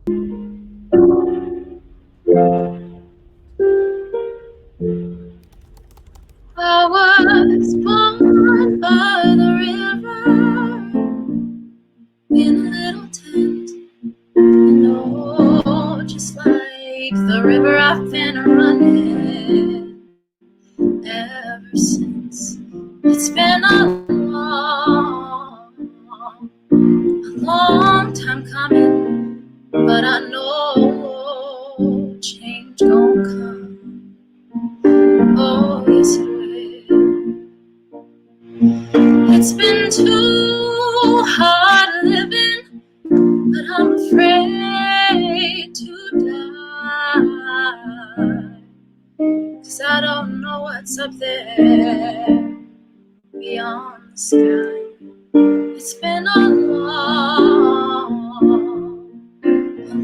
I was born by the river in a little tent, and oh, just like the river I've been running ever since. It's been a long time coming, but I know change gon' come. Oh, yes it will. It's been too hard living, but I'm afraid to die, 'cause I don't know what's up there beyond the sky. It's been a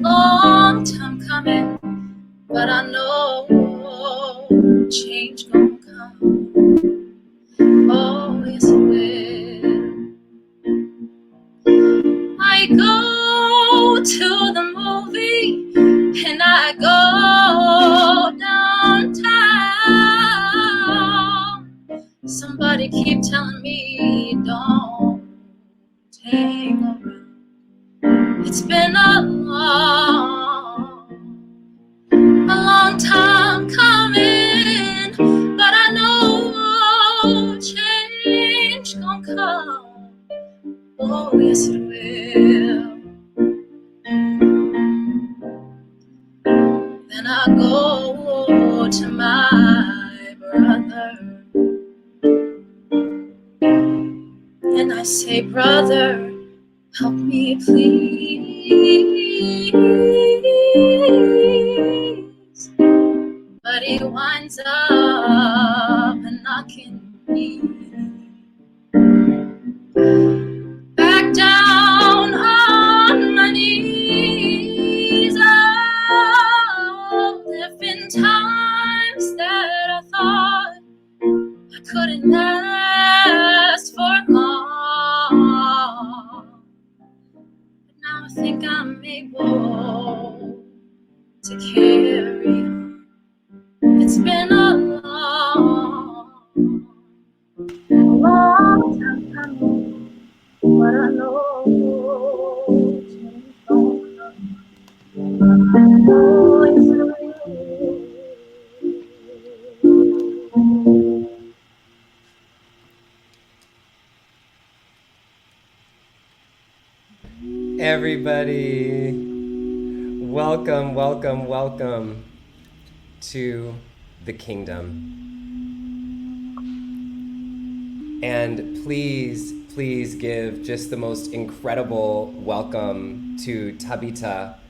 long time coming, but I know change gon' come. Oh, yes it will. I go to the movie and I go downtown. Somebody keep telling me don't hang around. It's been a long time coming, but I know change gon' come. Oh, yes it will. Then I go to my brother and I say, brother, help me please. But he winds up knocking me back down on my knees. Oh, there've been times that I thought I couldn't last for long, but now I think I'm able to carry on. It's been a long time coming, but I know change gon' come. I know it's real. Everybody, welcome, welcome, welcome to the kingdom. And please, please give just the most incredible welcome to Tabitha,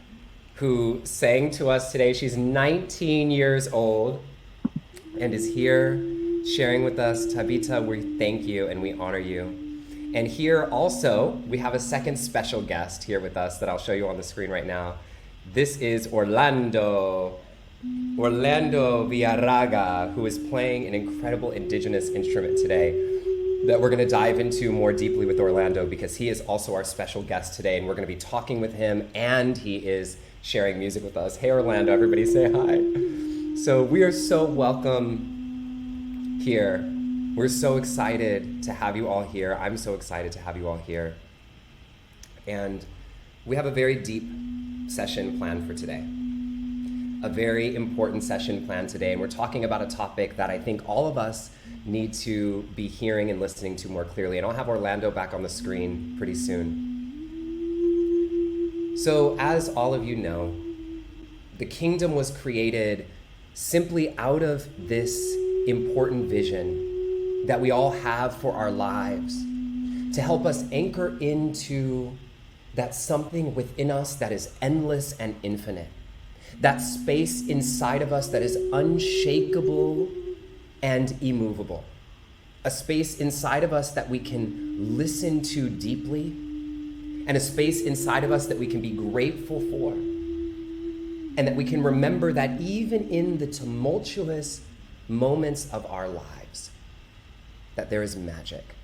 who sang to us today. She's 19 years old and is here sharing with us. Tabitha, we thank you and we honor you. And here also, we have a second special guest here with us that I'll show you on the screen right now. This is Orlando Villarraga, who is playing an incredible indigenous instrument today that we're gonna dive into more deeply with Orlando, because he is also our special guest today, and we're gonna be talking with him, and he is sharing music with us. Hey Orlando, everybody say hi. So we are so welcome here. We're so excited to have you all here. I'm so excited to have you all here. And we have a very deep session planned for today. A very important session planned today. And we're talking about a topic that I think all of us need to be hearing and listening to more clearly. And I'll have Orlando back on the screen pretty soon. So as all of you know, the kingdom was created simply out of this important vision that we all have for our lives, to help us anchor into that something within us that is endless and infinite, that space inside of us that is unshakable and immovable, a space inside of us that we can listen to deeply, and a space inside of us that we can be grateful for, and that we can remember that even in the tumultuous moments of our lives, that there is magic,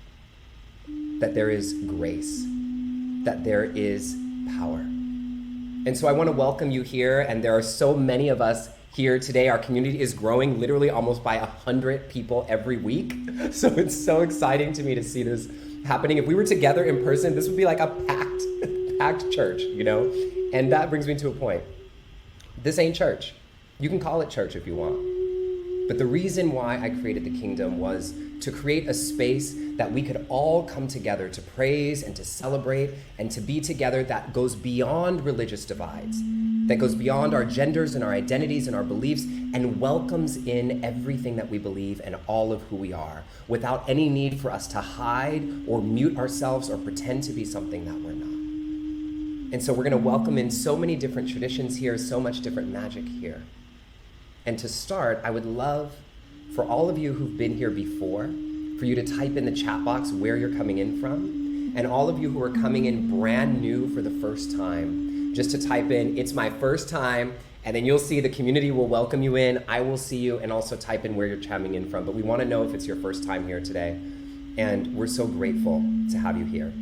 that there is grace, that there is power. And so I want to welcome you here, and there are so many of us here today. Our community is growing literally almost by 100 people every week. So it's so exciting to me to see this happening. If we were together in person, this would be like a packed church, you know? And that brings me to a point. This ain't church. You can call it church if you want. But the reason why I created the Kingdom was to create a space that we could all come together to praise and to celebrate and to be together that goes beyond religious divides, that goes beyond our genders and our identities and our beliefs and welcomes in everything that we believe and all of who we are without any need for us to hide or mute ourselves or pretend to be something that we're not. And so we're going to welcome in so many different traditions here, so much different magic here. And to start, I would love for all of you who've been here before, for you to type in the chat box where you're coming in from. And all of you who are coming in brand new for the first time, just to type in, it's my first time, and then you'll see the community will welcome you in, I will see you, and also type in where you're coming in from. But we want to know if it's your first time here today. And we're so grateful to have you here.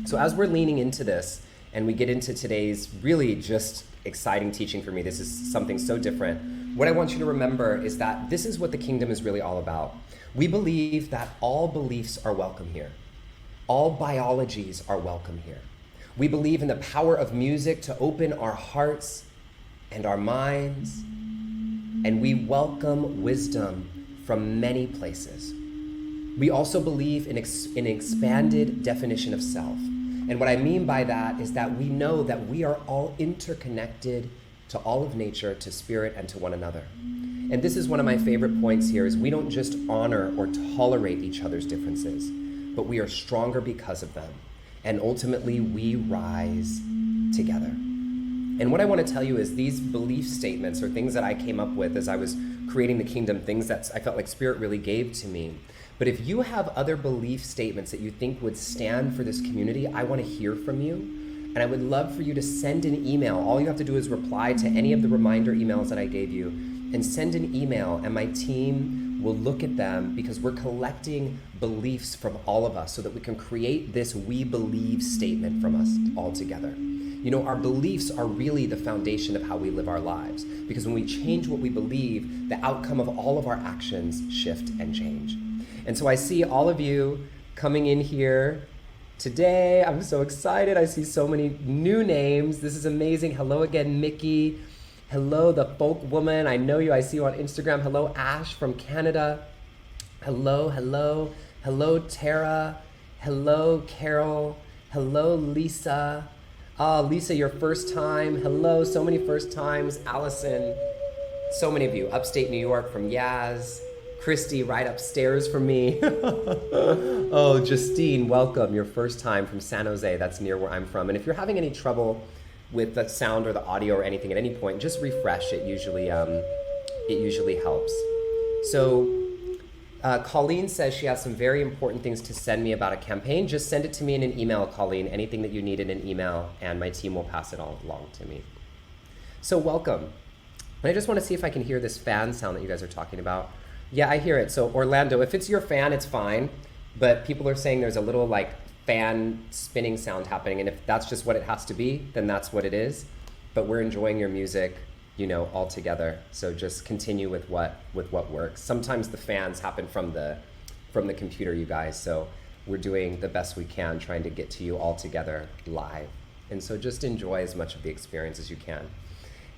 So as we're leaning into this, and we get into today's really just exciting teaching for me, this is something so different. What I want you to remember is that this is what the Kingdom is really all about. We believe that all beliefs are welcome here. All biologies are welcome here. We believe in the power of music to open our hearts and our minds, and we welcome wisdom from many places. We also believe in an expanded definition of self. And what I mean by that is that we know that we are all interconnected to all of nature, to spirit, and to one another. And this is one of my favorite points here, is we don't just honor or tolerate each other's differences, but we are stronger because of them. And ultimately, we rise together. And what I want to tell you is these belief statements are things that I came up with as I was creating the Kingdom, things that I felt like Spirit really gave to me. But if you have other belief statements that you think would stand for this community, I want to hear from you. And I would love for you to send an email. All you have to do is reply to any of the reminder emails that I gave you and send an email, and my team will look at them because we're collecting beliefs from all of us so that we can create this we believe statement from us all together. You know, our beliefs are really the foundation of how we live our lives, because when we change what we believe, the outcome of all of our actions shift and change. And so I see all of you coming in here today. I'm so excited. I see so many new names. This is amazing. Hello again, Mickey. Hello, the folk woman. I know you. I see you on Instagram. Hello, Ash from Canada. Hello, hello. Hello, Tara. Hello, Carol. Hello, Lisa. Lisa, your first time. Hello, so many first times. Allison. So many of you. Upstate New York from Yaz. Christy right upstairs from me. Oh, Justine, welcome. Your first time from San Jose. That's near where I'm from. And if you're having any trouble with the sound or the audio or anything at any point, just refresh. It usually helps. So Colleen says she has some very important things to send me about a campaign. Just send it to me in an email, Colleen. Anything that you need in an email, and my team will pass it all along to me. So welcome. And I just want to see if I can hear this fan sound that you guys are talking about. Yeah, I hear it. So Orlando, if it's your fan, it's fine. But people are saying there's a little like fan spinning sound happening. And if that's just what it has to be, then that's what it is. But we're enjoying your music, you know, all together. So just continue with what works. Sometimes the fans happen from the computer, you guys. So we're doing the best we can trying to get to you all together live. And so just enjoy as much of the experience as you can.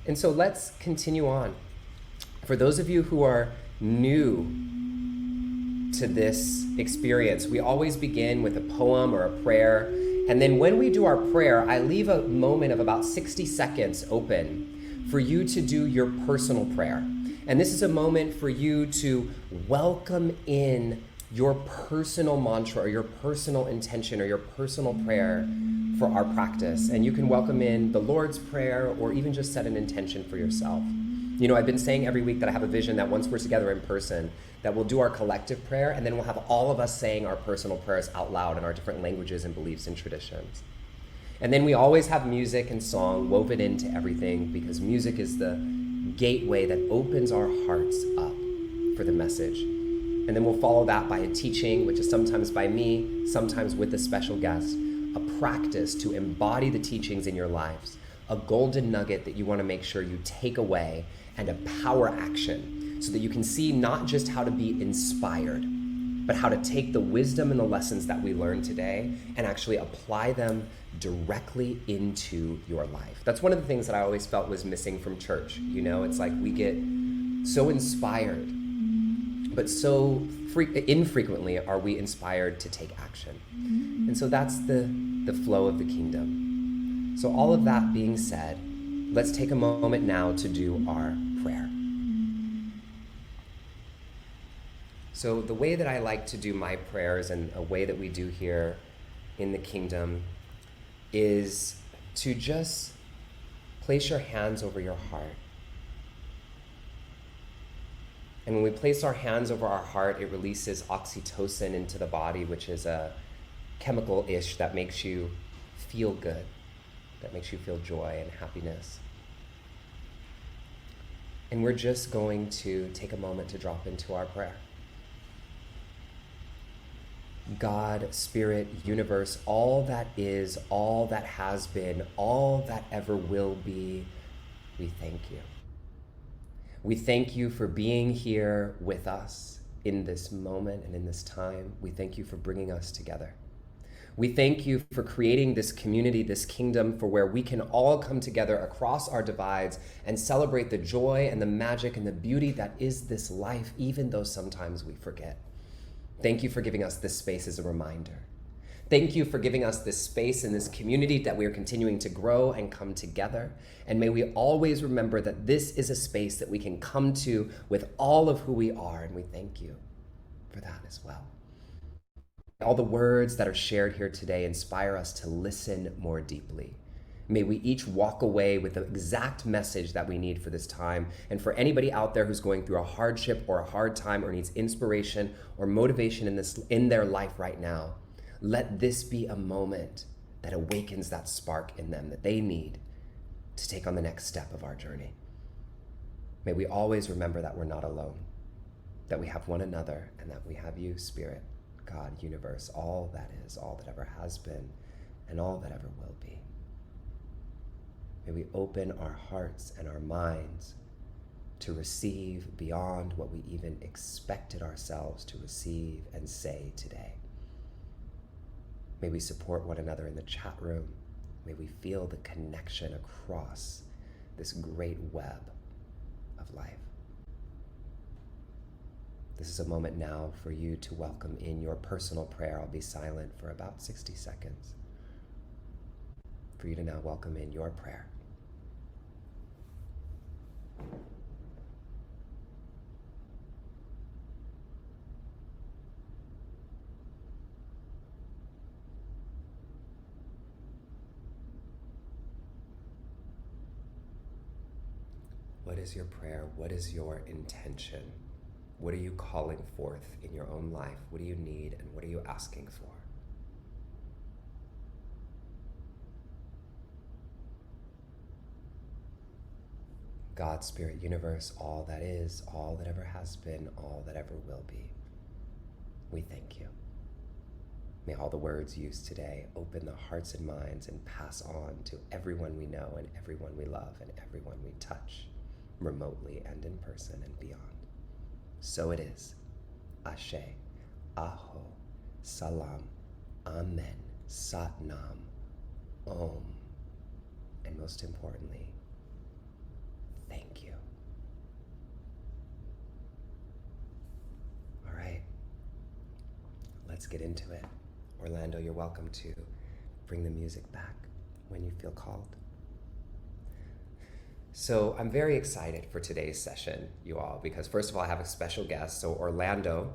And so let's continue on. For those of you who are new to this experience, we always begin with a poem or a prayer. And then when we do our prayer, I leave a moment of about 60 seconds open for you to do your personal prayer. And this is a moment for you to welcome in your personal mantra or your personal intention or your personal prayer for our practice. And you can welcome in the Lord's Prayer or even just set an intention for yourself. You know, I've been saying every week that I have a vision that once we're together in person, that we'll do our collective prayer, and then we'll have all of us saying our personal prayers out loud in our different languages and beliefs and traditions. And then we always have music and song woven into everything, because music is the gateway that opens our hearts up for the message. And then we'll follow that by a teaching, which is sometimes by me, sometimes with a special guest, a practice to embody the teachings in your lives, a golden nugget that you want to make sure you take away, and a power action so that you can see not just how to be inspired, but how to take the wisdom and the lessons that we learned today and actually apply them directly into your life. That's one of the things that I always felt was missing from church. You know, it's like we get so inspired, but so infrequently are we inspired to take action. And so that's the flow of the kingdom. So all of that being said, let's take a moment now to do our prayer. So the way that I like to do my prayers, and a way that we do here in the kingdom, is to just place your hands over your heart. And when we place our hands over our heart, it releases oxytocin into the body, which is a chemical-ish that makes you feel good, that makes you feel joy and happiness. And we're just going to take a moment to drop into our prayer. God, Spirit, universe, all that is, all that has been, all that ever will be, we thank you. We thank you for being here with us in this moment and in this time. We thank you for bringing us together. We thank you for creating this community, this kingdom, for where we can all come together across our divides and celebrate the joy and the magic and the beauty that is this life, even though sometimes we forget. Thank you for giving us this space as a reminder. Thank you for giving us this space and this community that we are continuing to grow and come together. And may we always remember that this is a space that we can come to with all of who we are, and we thank you for that as well. All the words that are shared here today inspire us to listen more deeply. May we each walk away with the exact message that we need for this time. And for anybody out there who's going through a hardship or a hard time or needs inspiration or motivation in their life right now, let this be a moment that awakens that spark in them that they need to take on the next step of our journey. May we always remember that we're not alone, that we have one another, and that we have you, Spirit, God, universe, all that is, all that ever has been, and all that ever will be. May we open our hearts and our minds to receive beyond what we even expected ourselves to receive and say today. May we support one another in the chat room. May we feel the connection across this great web of life. This is a moment now for you to welcome in your personal prayer. I'll be silent for about 60 seconds for you to now welcome in your prayer. What is your prayer? What is your intention? What are you calling forth in your own life? What do you need, and what are you asking for? God, Spirit, universe, all that is, all that ever has been, all that ever will be, we thank you. May all the words used today open the hearts and minds and pass on to everyone we know and everyone we love and everyone we touch, remotely and in person and beyond. So it is. Ashe, Aho, Salam, Amen, Satnam, Om, and most importantly, thank you. All right, let's get into it. Orlando, you're welcome to bring the music back when you feel called. So I'm very excited for today's session, you all, because first of all, I have a special guest. So Orlando,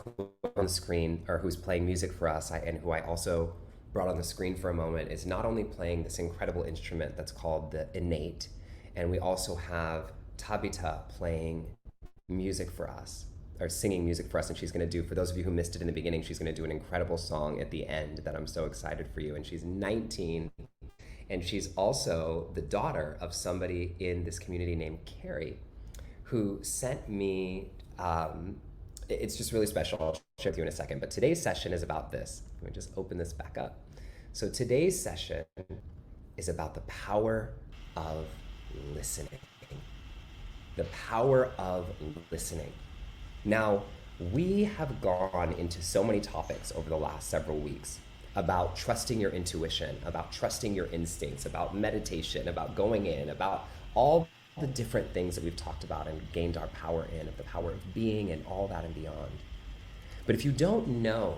who's on the screen, or who's playing music for us, and who I also brought on the screen for a moment, is not only playing this incredible instrument that's called the innate, and we also have Tabitha playing music for us, or singing music for us, and she's going to do, for those of you who missed it in the beginning, she's going to do an incredible song at the end that I'm so excited for you. And she's 19, and she's also the daughter of somebody in this community named Carrie, who sent me, it's just really special. I'll share with you in a second, but today's session is about this. Let me just open this back up. So today's session is about the power of listening. The power of listening. Now, we have gone into so many topics over the last several weeks about trusting your intuition, about trusting your instincts, about meditation, about going in, about all the different things that we've talked about and gained our power in, of the power of being and all that and beyond. But if you don't know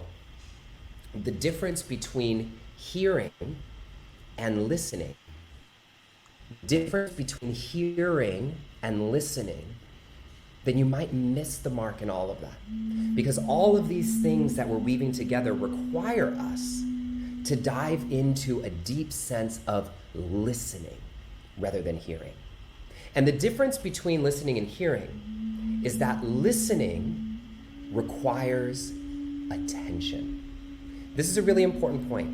the difference between hearing and listening, difference between hearing and listening, then you might miss the mark in all of that. Because all of these things that we're weaving together require us to dive into a deep sense of listening rather than hearing. And the difference between listening and hearing is that listening requires attention. This is a really important point.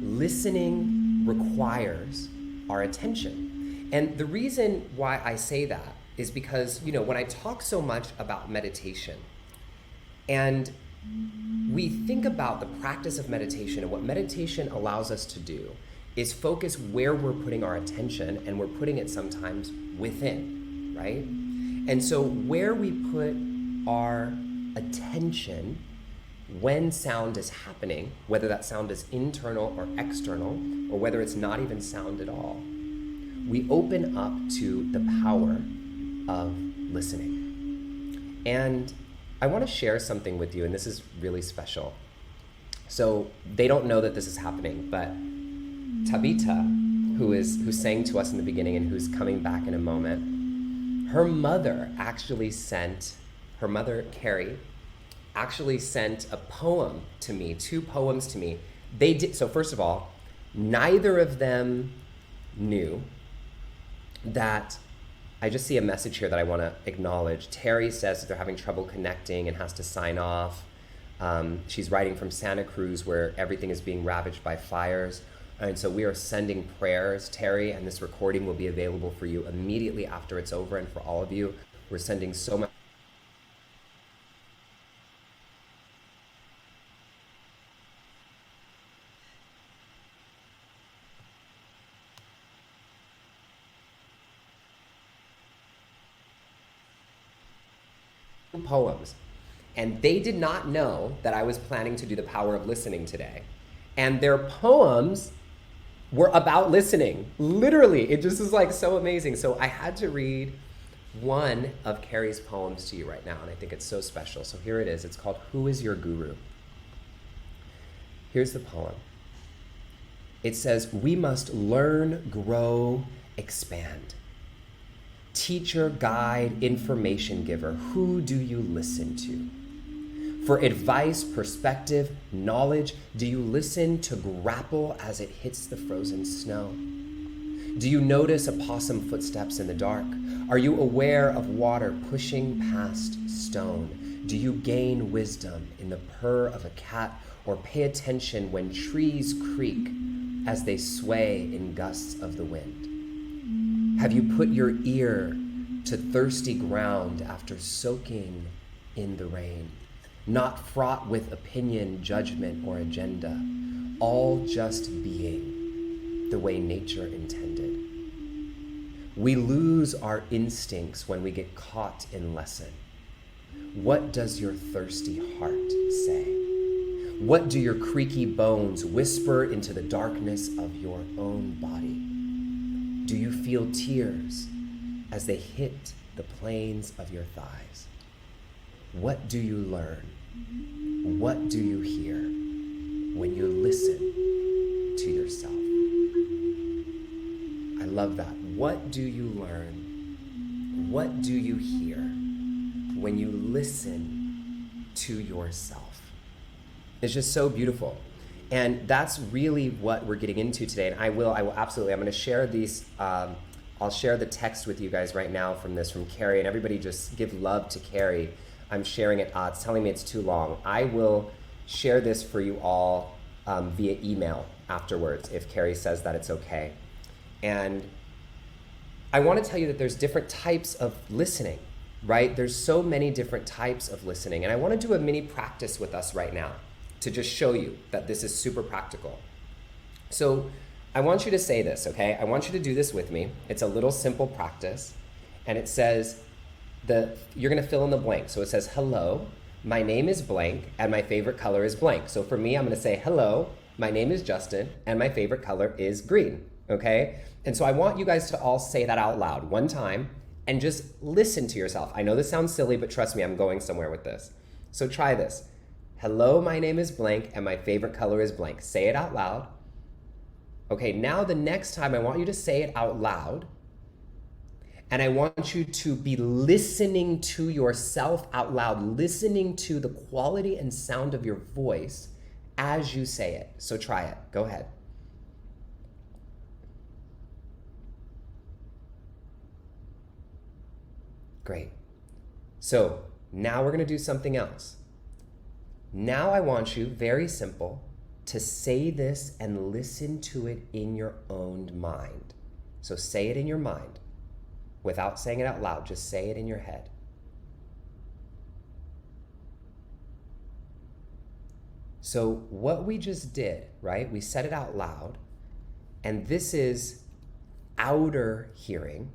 Listening requires our attention. And the reason why I say that is because, when I talk so much about meditation, and we think about the practice of meditation, and what meditation allows us to do is focus where we're putting our attention, and we're putting it sometimes within, right? And so where we put our attention when sound is happening, whether that sound is internal or external, or whether it's not even sound at all, we open up to the power of listening. And I want to share something with you, and this is really special. So they don't know that this is happening, but Tabitha, who sang to us in the beginning and who's coming back in a moment, her mother, Carrie, actually sent a poem to me, 2 poems to me. So first of all, neither of them knew that. I just see a message here that I want to acknowledge. Terry says that they're having trouble connecting and has to sign off. She's writing from Santa Cruz, where everything is being ravaged by fires. And so we are sending prayers, Terry, and this recording will be available for you immediately after it's over. And for all of you, we're sending so much poems. And they did not know that I was planning to do the power of listening today. And their poems were about listening. Literally, it just is like so amazing. So I had to read one of Carrie's poems to you right now, and I think it's so special. So here it is. It's called Who is Your Guru? Here's the poem. It says, we must learn, grow, expand. Teacher, guide, information giver, who do you listen to? For advice, perspective, knowledge, do you listen to grapple as it hits the frozen snow? Do you notice opossum footsteps in the dark? Are you aware of water pushing past stone? Do you gain wisdom in the purr of a cat, or pay attention when trees creak as they sway in gusts of the wind? Have you put your ear to thirsty ground after soaking in the rain? Not fraught with opinion, judgment, or agenda, all just being the way nature intended. We lose our instincts when we get caught in lesson. What does your thirsty heart say? What do your creaky bones whisper into the darkness of your own body? Do you feel tears as they hit the plains of your thighs? What do you learn? What do you hear when you listen to yourself? I love that. What do you learn? What do you hear when you listen to yourself? It's just so beautiful. And that's really what we're getting into today. And I will absolutely, I'm going to share these, I'll share the text with you guys right now from Carrie, and everybody just give love to Carrie. I'm sharing it, it's telling me it's too long. I will share this for you all via email afterwards if Carrie says that it's okay. And I want to tell you that there's different types of listening, right? There's so many different types of listening. And I want to do a mini practice with us right now to just show you that this is super practical. So I want you to say this, okay? I want you to do this with me. It's a little simple practice. And it says, you're going to fill in the blank. So it says, hello, my name is blank, and my favorite color is blank. So for me, I'm going to say, hello, my name is Justin, and my favorite color is green, okay? And so I want you guys to all say that out loud one time and just listen to yourself. I know this sounds silly, but trust me, I'm going somewhere with this. So try this. Hello, my name is blank, and my favorite color is blank. Say it out loud. Okay, now the next time I want you to say it out loud, and I want you to be listening to yourself out loud, listening to the quality and sound of your voice as you say it. So try it. Go ahead. Great. So now we're going to do something else. Now I want you, very simple, to say this and listen to it in your own mind. So say it in your mind without saying it out loud. Just say it in your head. So what we just did, right? We said it out loud, and this is outer hearing,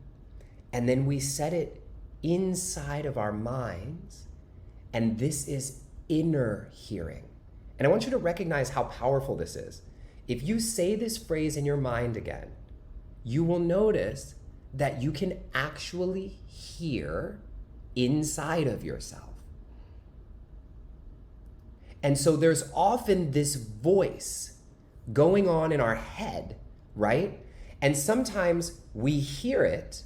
and then we said it inside of our minds, and this is inner hearing. And I want you to recognize how powerful this is. If you say this phrase in your mind again, you will notice that you can actually hear inside of yourself. And so there's often this voice going on in our head, right? And sometimes we hear it,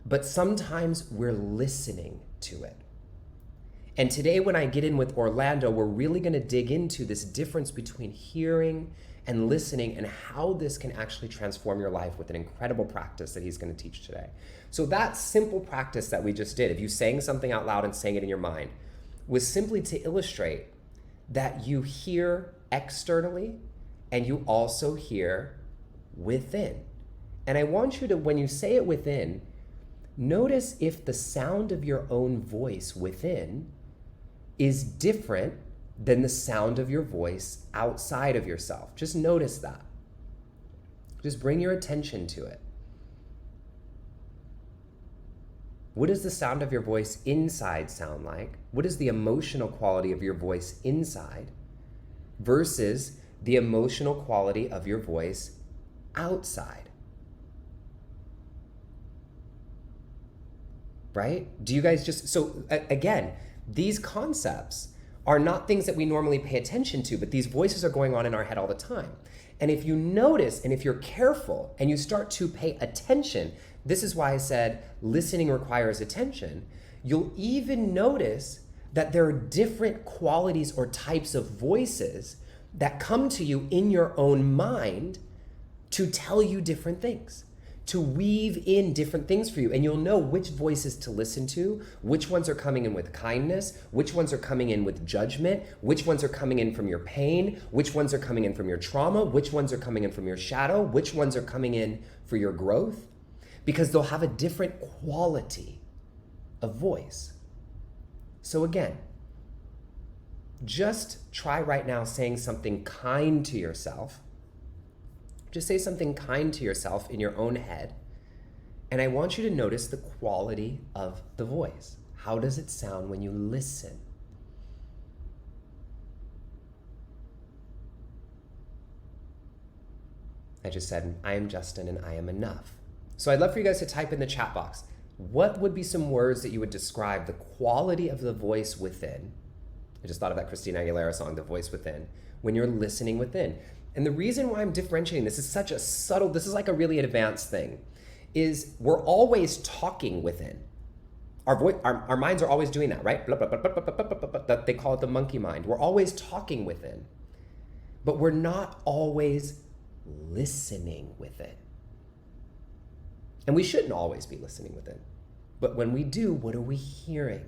but sometimes we're listening to it. And today when I get in with Orlando, we're really going to dig into this difference between hearing and listening and how this can actually transform your life with an incredible practice that he's going to teach today. So that simple practice that we just did, if you saying something out loud and saying it in your mind, was simply to illustrate that you hear externally and you also hear within. And I want you to, when you say it within, notice if the sound of your own voice within is different than the sound of your voice outside of yourself. Just notice that. Just bring your attention to it. What does the sound of your voice inside sound like? What is the emotional quality of your voice inside versus the emotional quality of your voice outside? Right? Do you guys just, so again, these concepts are not things that we normally pay attention to, but these voices are going on in our head all the time. And if you notice, and if you're careful, and you start to pay attention, this is why I said listening requires attention, you'll even notice that there are different qualities or types of voices that come to you in your own mind to tell you different things, to weave in different things for you. And you'll know which voices to listen to, which ones are coming in with kindness, which ones are coming in with judgment, which ones are coming in from your pain, which ones are coming in from your trauma, which ones are coming in from your shadow, which ones are coming in for your growth, because they'll have a different quality of voice. So again, just try right now saying something kind to yourself. Just say something kind to yourself in your own head. And I want you to notice the quality of the voice. How does it sound when you listen? I just said, I am Justin and I am enough. So I'd love for you guys to type in the chat box. What would be some words that you would describe the quality of the voice within? I just thought of that Christina Aguilera song, The Voice Within, when you're listening within. And the reason why I'm differentiating this is such a subtle, this is like a really advanced thing, is we're always talking within. Our minds are always doing that, right? Blah, blah, blah, blah, blah, blah, blah, blah, blah. They call it the monkey mind. We're always talking within, but we're not always listening within. And we shouldn't always be listening within. But when we do, what are we hearing?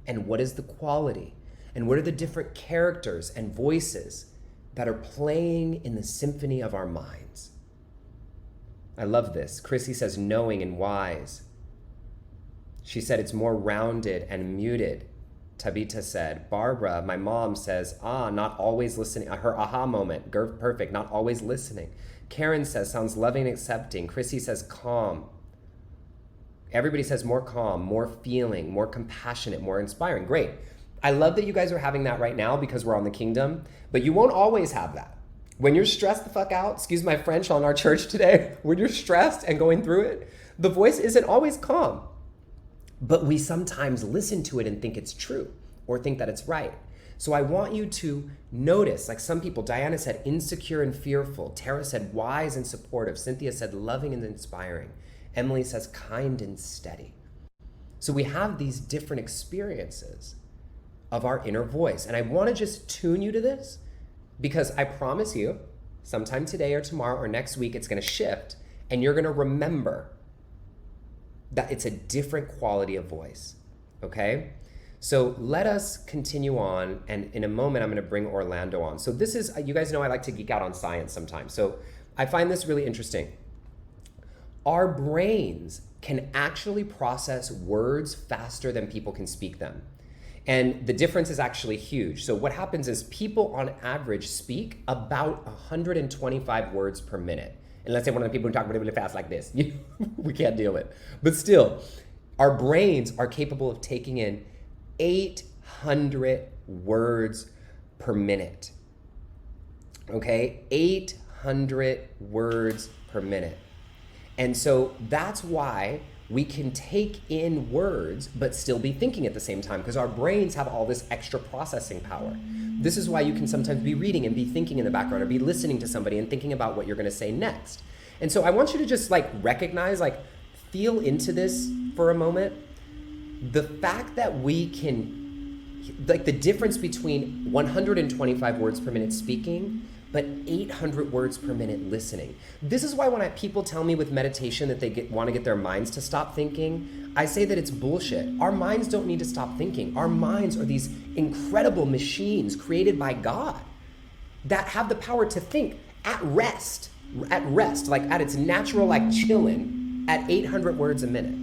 And what is the quality? And what are the different characters and voices that are playing in the symphony of our minds? I love this. Chrissy says knowing and wise. She said it's more rounded and muted. Tabitha said. Barbara, my mom, says, not always listening. Her aha moment, perfect, not always listening. Karen says, sounds loving and accepting. Chrissy says, calm. Everybody says more calm, more feeling, more compassionate, more inspiring. Great. I love that you guys are having that right now because we're on the kingdom, but you won't always have that. When you're stressed the fuck out, excuse my French on our church today, when you're stressed and going through it, the voice isn't always calm. But we sometimes listen to it and think it's true or think that it's right. So I want you to notice, like some people, Diana said insecure and fearful. Tara said wise and supportive. Cynthia said loving and inspiring. Emily says kind and steady. So we have these different experiences of our inner voice. And I want to just tune you to this because I promise you, sometime today or tomorrow or next week, it's going to shift and you're going to remember that it's a different quality of voice, okay? So let us continue on, and in a moment, I'm gonna bring Orlando on. So this is, you guys know I like to geek out on science sometimes, so I find this really interesting. Our brains can actually process words faster than people can speak them. And the difference is actually huge. So what happens is people on average speak about 125 words per minute. And let's say one of the people who talk really, really fast like this, we can't deal with it. But still, our brains are capable of taking in 800 words per minute. Okay, 800 words per minute. And so that's why we can take in words but still be thinking at the same time because our brains have all this extra processing power. This is why you can sometimes be reading and be thinking in the background or be listening to somebody and thinking about what you're going to say next. And so I want you to just like recognize, like feel into this for a moment. The fact that we can, like the difference between 125 words per minute speaking but 800 words per minute listening. This is why when people tell me with meditation that they want to get their minds to stop thinking, I say that it's bullshit. Our minds don't need to stop thinking. Our minds are these incredible machines created by God that have the power to think at rest, like at its natural, like chilling at 800 words a minute.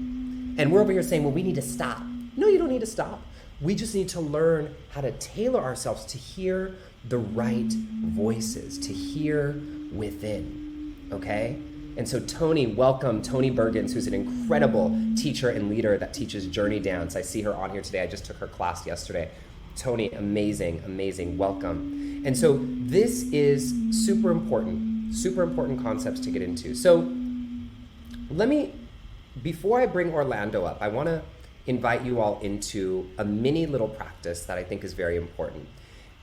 And we're over here saying, well, we need to stop. No, you don't need to stop. We just need to learn how to tailor ourselves to hear the right voices, to hear within, okay? And so Tony, welcome, Tony Bergens, who's an incredible teacher and leader that teaches Journey Dance. I see her on here today. I just took her class yesterday. Tony, amazing, amazing, welcome. And so this is super important concepts to get into. So before I bring Orlando up, I wanna invite you all into a mini little practice that I think is very important.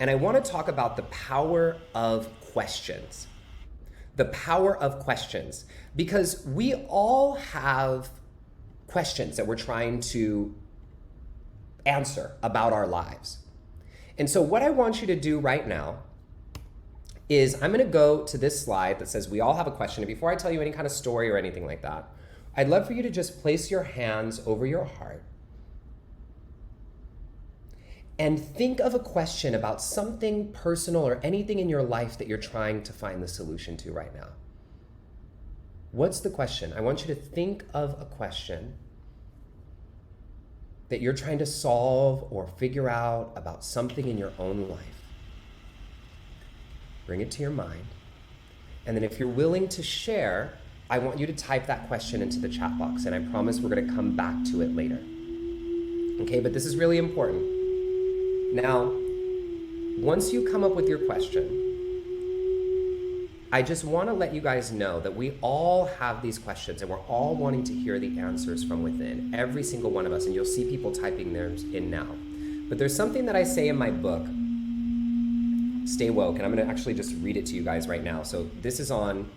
And I want to talk about the power of questions. The power of questions. Because we all have questions that we're trying to answer about our lives. And so what I want you to do right now is I'm going to go to this slide that says we all have a question. And before I tell you any kind of story or anything like that, I'd love for you to just place your hands over your heart and think of a question about something personal or anything in your life that you're trying to find the solution to right now. What's the question? I want you to think of a question that you're trying to solve or figure out about something in your own life. Bring it to your mind. And then if you're willing to share, I want you to type that question into the chat box, and I promise we're going to come back to it later. Okay, but this is really important. Now, once you come up with your question, I just want to let you guys know that we all have these questions and we're all wanting to hear the answers from within, every single one of us, and you'll see people typing theirs in now. But there's something that I say in my book, Stay Woke, and I'm going to actually just read it to you guys right now. So this is on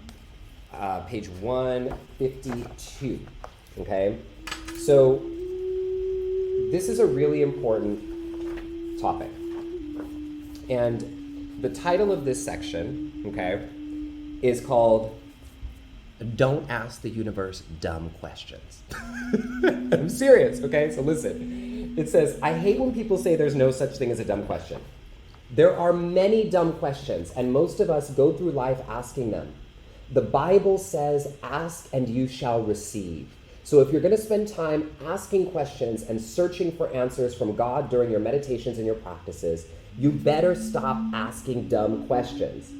page 152, okay? So this is a really important topic. And the title of this section, okay, is called Don't Ask the Universe Dumb Questions. I'm serious, okay? So listen. It says, I hate when people say there's no such thing as a dumb question. There are many dumb questions, and most of us go through life asking them. The Bible says, ask and you shall receive. So if you're going to spend time asking questions and searching for answers from God during your meditations and your practices, you better stop asking dumb questions.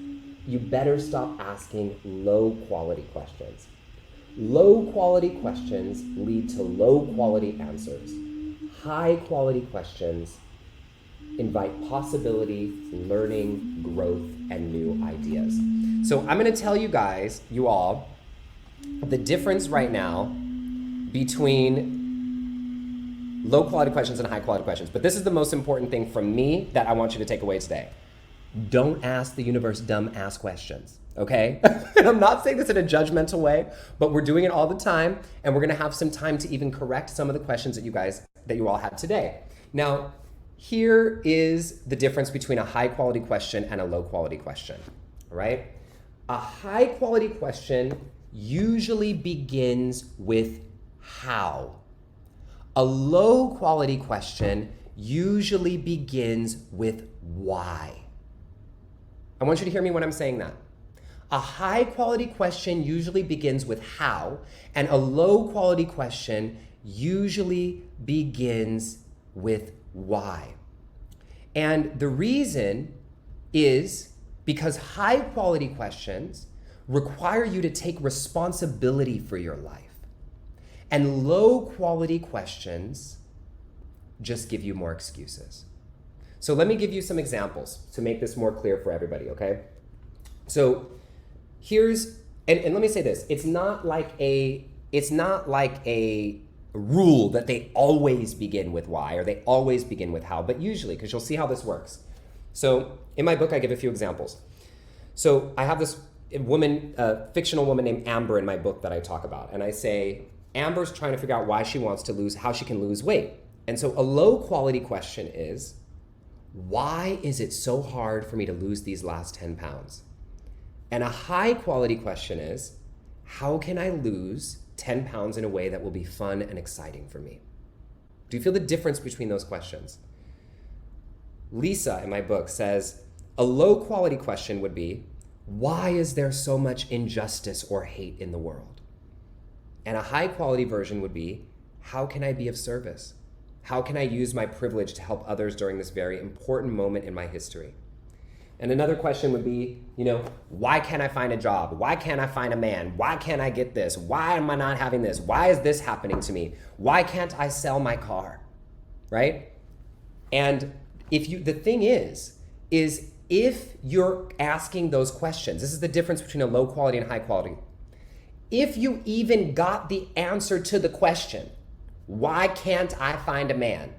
You better stop asking low-quality questions. Low-quality questions lead to low-quality answers. High-quality questions invite possibility, learning, growth, and new ideas. So I'm going to tell you guys, you all, the difference right now between low-quality questions and high-quality questions. But this is the most important thing from me that I want you to take away today. Don't ask the universe dumb-ass questions, okay? And I'm not saying this in a judgmental way, but we're doing it all the time, and we're going to have some time to even correct some of the questions that you all had today. Now, here is the difference between a high-quality question and a low-quality question, all right? A high-quality question usually begins with how. A low-quality question usually begins with why. I want you to hear me when I'm saying that. A high-quality question usually begins with how, and a low-quality question usually begins with why. And the reason is because high-quality questions require you to take responsibility for your life. And low-quality questions just give you more excuses. So let me give you some examples to make this more clear for everybody, okay? So here's, and let me say this, it's not like a rule that they always begin with why or they always begin with how, but usually, because you'll see how this works. So in my book, I give a few examples. So I have this woman, fictional woman named Amber in my book that I talk about. And I say, Amber's trying to figure out why she wants to lose, how she can lose weight. And so a low quality question is, why is it so hard for me to lose these last 10 pounds? And a high quality question is, how can I lose 10 pounds in a way that will be fun and exciting for me? Do you feel the difference between those questions? Lisa in my book says, a low quality question would be, why is there so much injustice or hate in the world? And a high quality version would be, how can I be of service? How can I use my privilege to help others during this very important moment in my history? And another question would be, why can't I find a job? Why can't I find a man? Why can't I get this? Why am I not having this? Why is this happening to me? Why can't I sell my car? Right? And the thing is if you're asking those questions, this is the difference between a low quality and high quality. If you even got the answer to the question, why can't I find a man?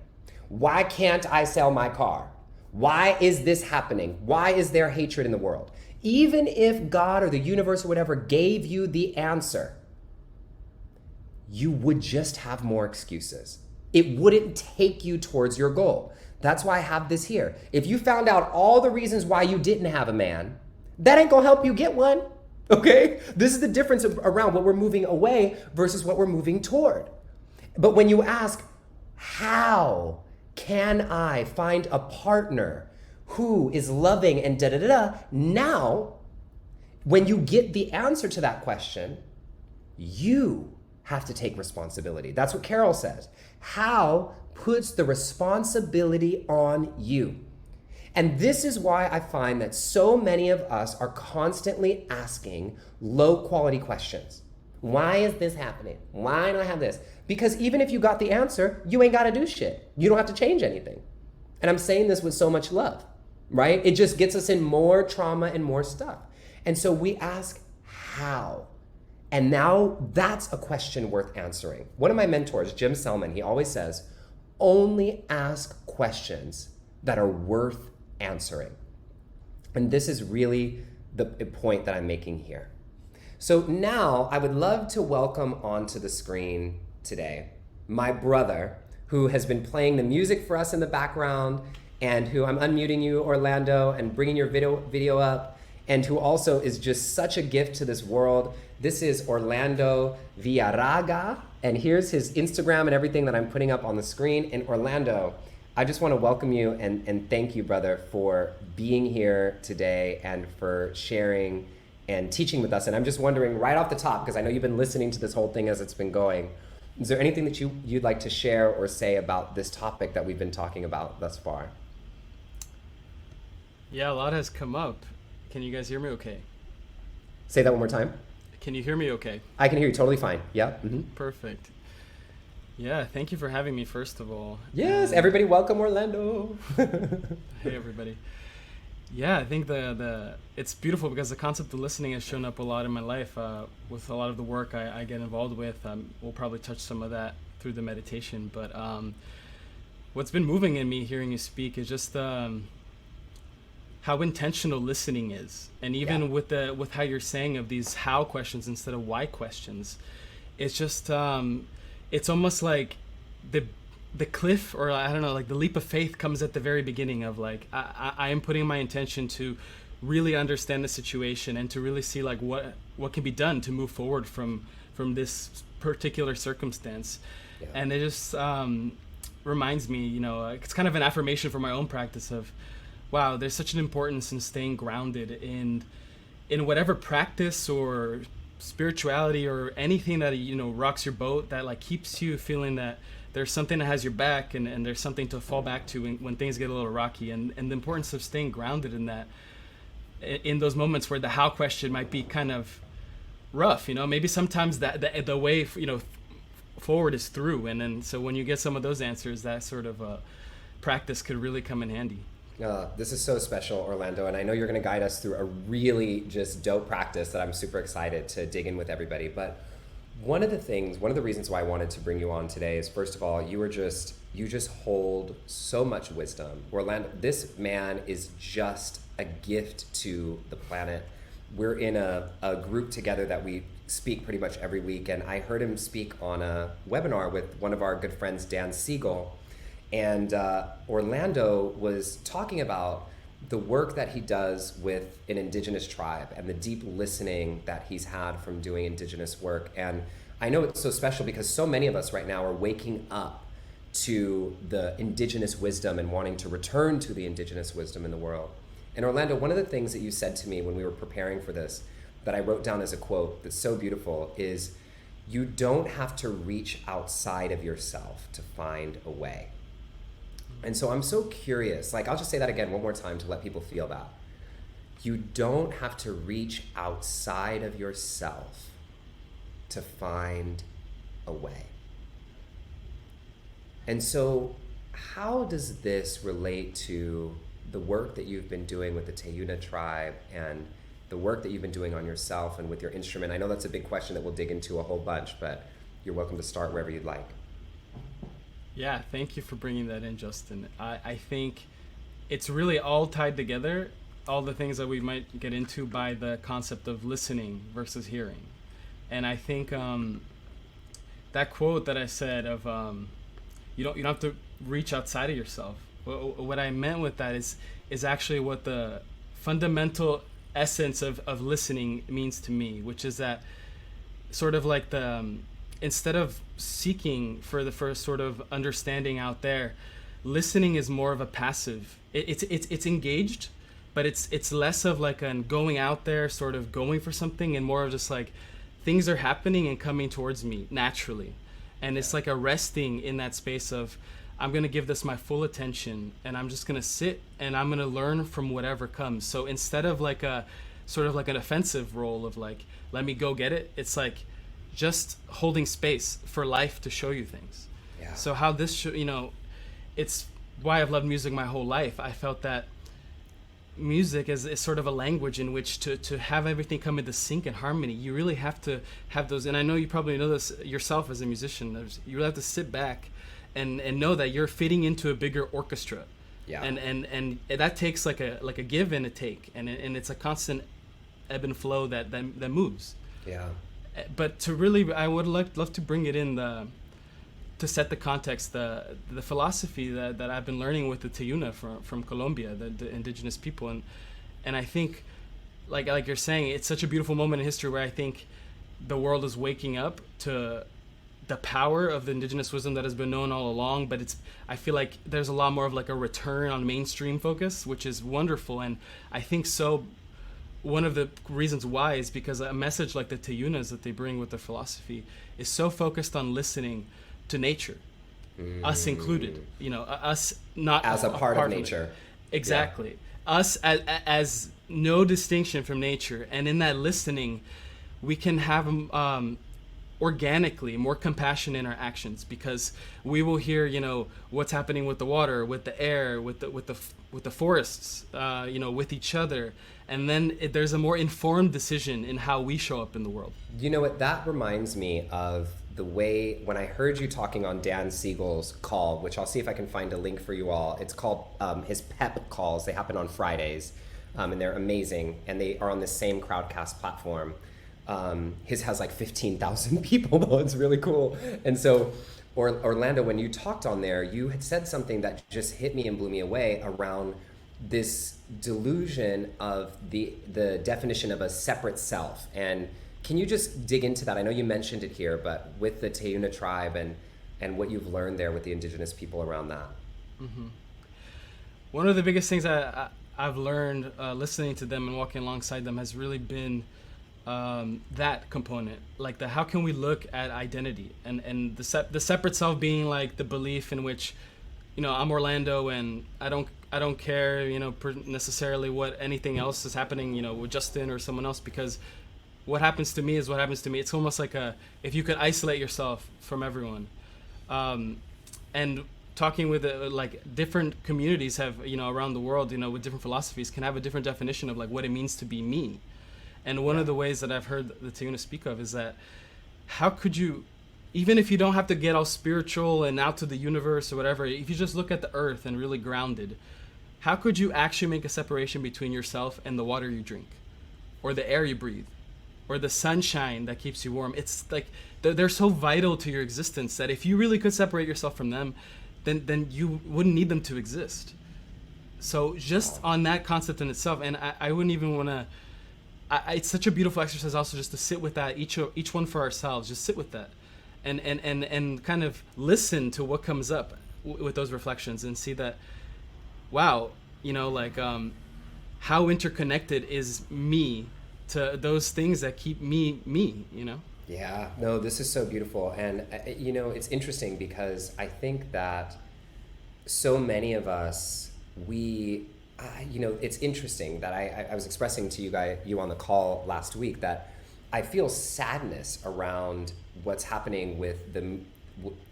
Why can't I sell my car? Why is this happening? Why is there hatred in the world? Even if God or the universe or whatever gave you the answer, you would just have more excuses. It wouldn't take you towards your goal. That's why I have this here. If you found out all the reasons why you didn't have a man, that ain't gonna help you get one, okay? This is the difference around what we're moving away versus what we're moving toward. But when you ask, how can I find a partner who is loving and da-da-da-da, now, when you get the answer to that question, you have to take responsibility. That's what Carol says. How puts the responsibility on you. And this is why I find that so many of us are constantly asking low quality questions. Why is this happening? Why do I have this? Because even if you got the answer, you ain't got to do shit. You don't have to change anything. And I'm saying this with so much love, right? It just gets us in more trauma and more stuff. And so we ask how. And now that's a question worth answering. One of my mentors, Jim Selman, he always says, only ask questions that are worth answering. And this is really the point that I'm making here. So now I would love to welcome onto the screen today my brother, who has been playing the music for us in the background, and who I'm unmuting you, Orlando, and bringing your video up, and who also is just such a gift to this world. This is Orlando Villarraga, and here's his Instagram and everything that I'm putting up on the screen. And Orlando, I just want to welcome you and thank you, brother, for being here today and for sharing and teaching with us. And I'm just wondering right off the top, because I know you've been listening to this whole thing as it's been going, Is there anything that you'd like to share or say about this topic that we've been talking about thus far? Yeah, a lot has come up. Can you guys hear me okay? Say that one more time. Can you hear me okay? I can hear you totally fine. Yeah. Mm-hmm. Perfect. Yeah, thank you for having me, first of all. Yes, everybody welcome Orlando. Hey, everybody. Yeah, I think the it's beautiful because the concept of listening has shown up a lot in my life with a lot of the work I get involved with. We'll probably touch some of that through the meditation. But what's been moving in me hearing you speak is just how intentional listening is. And even with how you're saying of these how questions instead of why questions, it's just it's almost like the cliff, or I don't know, like the leap of faith comes at the very beginning of like I am putting my intention to really understand the situation and to really see like what can be done to move forward from this particular circumstance. And it just reminds me, it's kind of an affirmation for my own practice of, wow, there's such an importance in staying grounded in whatever practice or spirituality or anything that rocks your boat, that like keeps you feeling that there's something that has your back and there's something to fall back to when things get a little rocky, and the importance of staying grounded in that, in those moments where the how question might be kind of rough. Maybe sometimes that the way forward is through, and then so when you get some of those answers, that sort of practice could really come in handy. This is so special, Orlando, and I know you're going to guide us through a really just dope practice that I'm super excited to dig in with everybody. But one of the reasons why I wanted to bring you on today is, first of all, you just hold so much wisdom. Orlando, this man is just a gift to the planet. We're in a group together that we speak pretty much every week, and I heard him speak on a webinar with one of our good friends, Dan Siegel. And Orlando was talking about the work that he does with an indigenous tribe and the deep listening that he's had from doing indigenous work. And I know it's so special because so many of us right now are waking up to the indigenous wisdom and wanting to return to the indigenous wisdom in the world. And Orlando, one of the things that you said to me when we were preparing for this that I wrote down as a quote that's so beautiful is, you don't have to reach outside of yourself to find a way. And so I'm so curious, like I'll just say that again one more time to let people feel that. You don't have to reach outside of yourself to find a way. And so how does this relate to the work that you've been doing with the Teyuna tribe and the work that you've been doing on yourself and with your instrument? I know that's a big question that we'll dig into a whole bunch, but you're welcome to start wherever you'd like. Yeah, thank you for bringing that in, Justin. I think it's really all tied together, all the things that we might get into by the concept of listening versus hearing. And I think that quote that I said of you don't have to reach outside of yourself. What I meant with that is actually what the fundamental essence of listening means to me, which is that sort of like the instead of seeking for the first sort of understanding out there, listening is more of a passive. It's engaged, but it's less of like an going out there, sort of going for something, and more of just like things are happening and coming towards me naturally. And it's like a resting in that space of, I'm going to give this my full attention and I'm just going to sit and I'm going to learn from whatever comes. So instead of like a sort of like an offensive role of like, let me go get it, it's like just holding space for life to show you things. Yeah. So how this it's why I've loved music my whole life. I felt that music is sort of a language in which to have everything come into sync and harmony. You really have to have those, and I know you probably know this yourself as a musician, you really have to sit back and know that you're fitting into a bigger orchestra. Yeah. And that takes like a give and a take, and it's a constant ebb and flow that moves. Yeah. But to really, I would love to bring it in to set the context, the philosophy that I've been learning with the Teyuna from Colombia, the indigenous people, and I think, like you're saying, it's such a beautiful moment in history where I think the world is waking up to the power of the indigenous wisdom that has been known all along. But I feel like there's a lot more of like a return on mainstream focus, which is wonderful, and I think so. one of the reasons why is because a message like the Teyunas that they bring with their philosophy is so focused on listening to nature, us included. Us not As a part of from it. nature. Exactly. Us as no distinction from nature, and in that listening, we can have organically more compassion in our actions, because we will hear what's happening with the water, with the air, with the forests, with each other, and then there's a more informed decision in how we show up in the world. You know what? That reminds me of the way when I heard you talking on Dan Siegel's call, which I'll see if I can find a link for you all. It's called his PEP calls. They happen on Fridays, and they're amazing, and they are on the same Crowdcast platform. His has like 15,000 people though. It's really cool. And so, Orlando, when you talked on there, you had said something that just hit me and blew me away around this delusion of the definition of a separate self. And can you just dig into that? I know you mentioned it here, but with the Teyuna tribe and what you've learned there with the indigenous people around that. Mm-hmm. One of the biggest things I've learned listening to them and walking alongside them has really been that component, like how can we look at identity and the separate self being like the belief in which, I'm Orlando and I don't care, necessarily what anything else is happening, with Justin or someone else, because what happens to me is what happens to me. It's almost like if you could isolate yourself from everyone, and talking with like different communities have, around the world, with different philosophies, can have a different definition of like what it means to be me. And one of the ways that I've heard the Teyuna speak of is that how could you, even if you don't have to get all spiritual and out to the universe or whatever, if you just look at the earth and really grounded, how could you actually make a separation between yourself and the water you drink, or the air you breathe, or the sunshine that keeps you warm? It's like they're so vital to your existence that if you really could separate yourself from them, then you wouldn't need them to exist. So just on that concept in itself, and I wouldn't even want to, it's such a beautiful exercise also just to sit with that, each one for ourselves, just sit with that and kind of listen to what comes up with those reflections and see that, wow, how interconnected is me to those things that keep me. Yeah, no, this is so beautiful. And it's interesting because I think that so many of us, it's interesting that I was expressing to you on the call last week that I feel sadness around what's happening with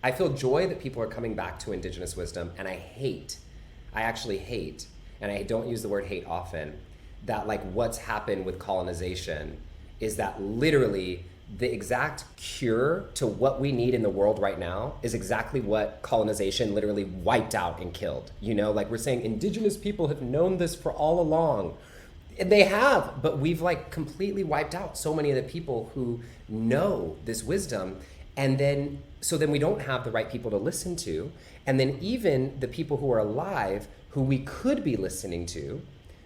I feel joy that people are coming back to Indigenous wisdom, and I actually hate, and I don't use the word hate often, that like what's happened with colonization is that literally the exact cure to what we need in the world right now is exactly what colonization literally wiped out and killed. Like we're saying, indigenous people have known this for all along. They have, but we've like completely wiped out so many of the people who know this wisdom. And then we don't have the right people to listen to. And then even the people who are alive, who we could be listening to,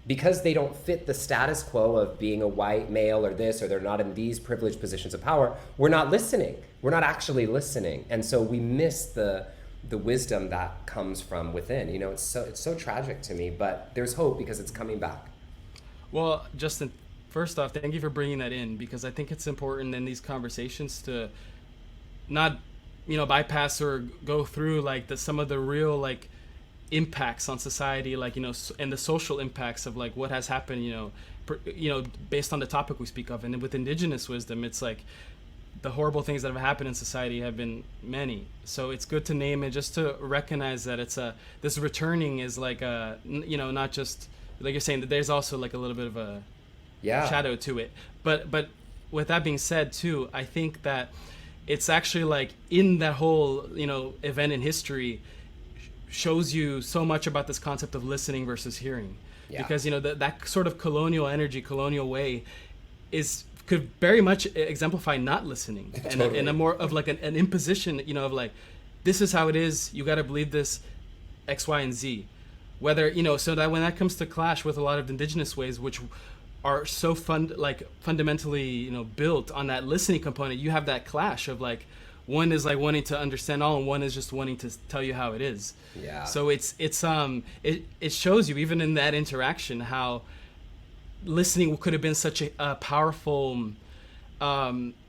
because they don't fit the status quo of being a white male or this, or they're not in these privileged positions of power, we're not listening. We're not actually listening. And so we miss the wisdom that comes from within. It's so tragic to me, but there's hope because it's coming back. Well, Justin, first off, thank you for bringing that in, because I think it's important in these conversations to not, bypass or go through like some of the real like impacts on society, like and the social impacts of like what has happened, based on the topic we speak of. And with Indigenous wisdom, it's like the horrible things that have happened in society have been many. So it's good to name it, just to recognize that this returning is like not just like you're saying, that there's also like a little bit of a shadow to it. But with that being said too, I think that it's actually like in that whole event in history shows you so much about this concept of listening versus hearing. Because that sort of colonial energy, colonial way could very much exemplify not listening. Totally. And a more of like an imposition, of like, this is how it is, you got to believe this X, Y, and Z. Whether so that when that comes to clash with a lot of indigenous ways, which are so fundamentally built on that listening component, you have that clash of like, one is like wanting to understand all, and one is just wanting to tell you how it is. Yeah. So it shows you even in that interaction how listening could have been such a powerful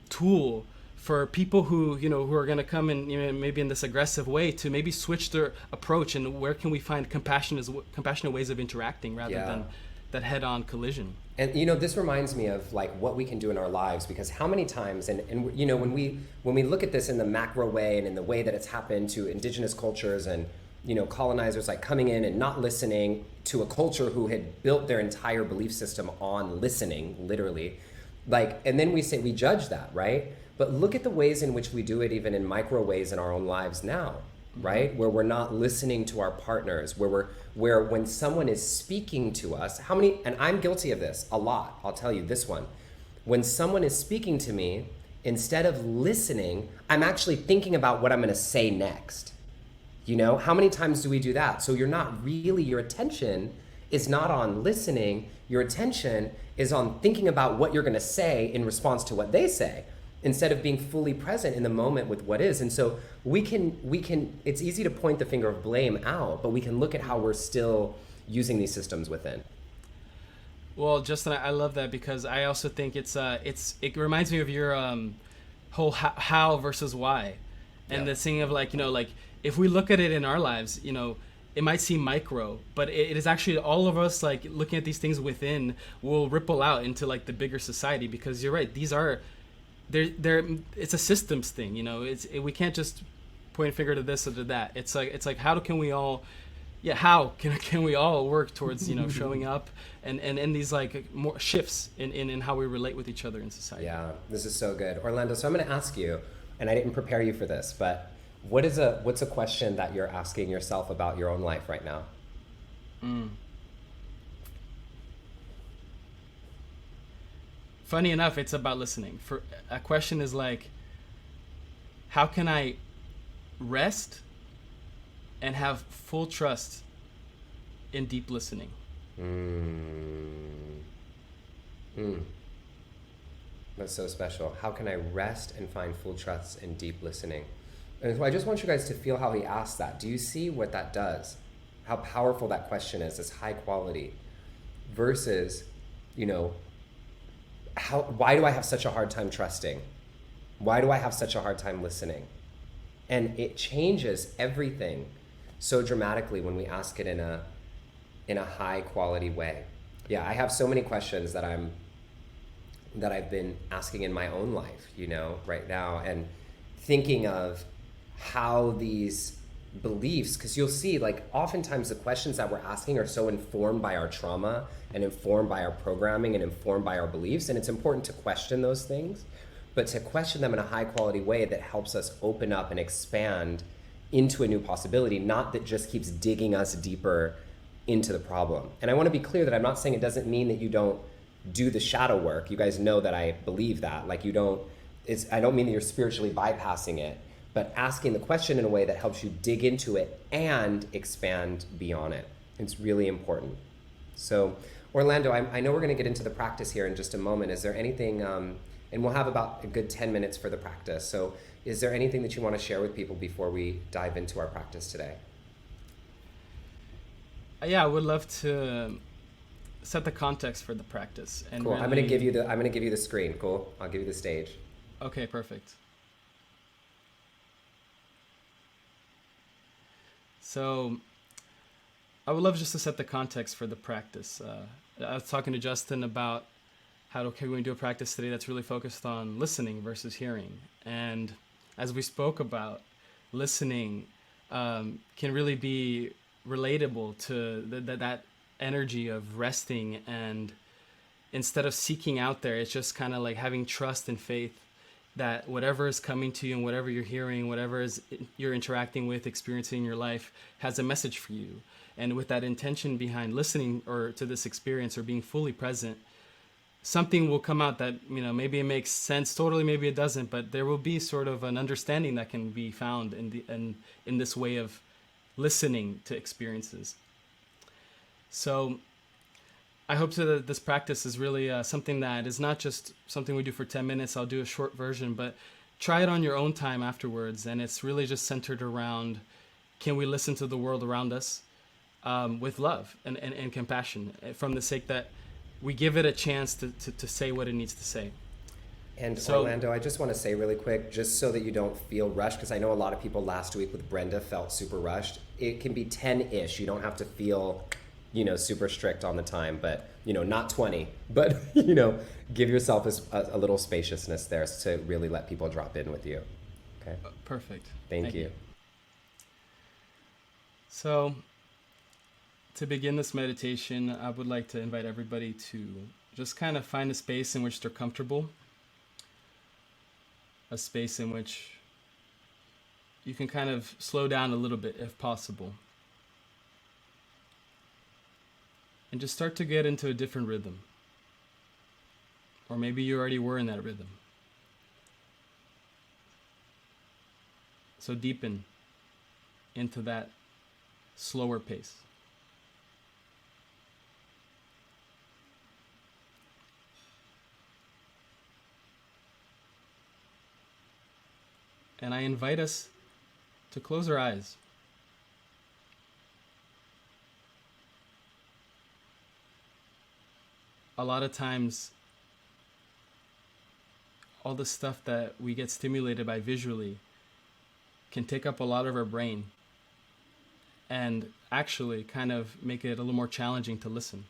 tool for people who who are going to come in, maybe in this aggressive way, to maybe switch their approach, and where can we find compassionate ways of interacting rather Yeah. than that head-on collision. And this reminds me of like what we can do in our lives, because how many times, and when we look at this in the macro way and in the way that it's happened to indigenous cultures and colonizers like coming in and not listening to a culture who had built their entire belief system on listening, literally, like, and then we judge that, right? But look at the ways in which we do it even in micro ways in our own lives now, right? Where we're not listening to our partners, where when someone is speaking to us, and I'm guilty of this a lot, I'll tell you this one. When someone is speaking to me, instead of listening, I'm actually thinking about what I'm going to say next. How many times do we do that? So your attention is not on listening, your attention is on thinking about what you're going to say in response to what they say, instead of being fully present in the moment with what is. And so we can it's easy to point the finger of blame out, but we can look at how we're still using these systems within. Well, Justin, I love that, because I also think it reminds me of your whole how versus why, and Yeah. the thing of like if we look at it in our lives, it might seem micro, but it is actually all of us, like, looking at these things within will ripple out into like the bigger society, because you're right, these are they're it's a systems thing. We can't just point a finger to this or to that. It's like how can we all work towards showing up and these like more shifts in how we relate with each other in society. Yeah, this is so good. Orlando, so I'm going to ask you, and I didn't prepare you for this, but what's a question that you're asking yourself about your own life right now? Funny enough, it's about listening. For a question is like, how can I rest and have full trust in deep listening? Mm. Mm. That's so special. How can I rest and find full trust in deep listening? And so I just want you guys to feel how he asked that. Do you see what that does? How powerful that question is, this high quality, versus, why do I have such a hard time trusting? Why do I have such a hard time listening? And it changes everything so dramatically when we ask it in a high quality way. Yeah, I have so many questions that I've been asking in my own life, right now, and thinking of how these beliefs, because you'll see, like, oftentimes the questions that we're asking are so informed by our trauma and informed by our programming and informed by our beliefs, and it's important to question those things, but to question them in a high quality way that helps us open up and expand into a new possibility, not that just keeps digging us deeper into the problem. And I want to be clear that I'm not saying it doesn't mean that you don't do the shadow work. You guys know that I believe that. Like, I don't mean that you're spiritually bypassing it, but asking the question in a way that helps you dig into it and expand beyond it. It's really important. So, Orlando, I know we're going to get into the practice here in just a moment. Is there anything, and we'll have about a good 10 minutes for the practice. So is there anything that you want to share with people before we dive into our practice today? Yeah, I would love to set the context for the practice. And cool. Really... I'm going to give you the screen. Cool. I'll give you the stage. Okay, perfect. So I would love just to set the context for the practice. I was talking to Justin about how we're going to do a practice today that's really focused on listening versus hearing. And as we spoke about, listening can really be relatable to that energy of resting, and instead of seeking out there, it's just kind of like having trust and faith that whatever is coming to you and whatever you're hearing, whatever is you're interacting with, experiencing in your life, has a message for you. And with that intention behind listening or to this experience or being fully present, something will come out that, maybe it makes sense totally, maybe it doesn't, but there will be sort of an understanding that can be found in this way of listening to experiences. So I hope that this practice is really something that is not just something we do for 10 minutes. I'll do a short version, but try it on your own time afterwards. And it's really just centered around, can we listen to the world around us with love and compassion, from the sake that we give it a chance to say what it needs to say. And So, Orlando, I just want to say really quick, just so that you don't feel rushed, because I know a lot of people last week with Brenda felt super rushed. It can be 10-ish. You don't have to feel, super strict on the time, but, not 20. But, give yourself a little spaciousness there to really let people drop in with you. Okay? perfect. Thank you. So, to begin this meditation, I would like to invite everybody to just kind of find a space in which they're comfortable, a space in which you can kind of slow down a little bit if possible, and just start to get into a different rhythm. Or maybe you already were in that rhythm. So deepen into that slower pace. And I invite us to close our eyes. A lot of times, all the stuff that we get stimulated by visually can take up a lot of our brain and actually kind of make it a little more challenging to listen.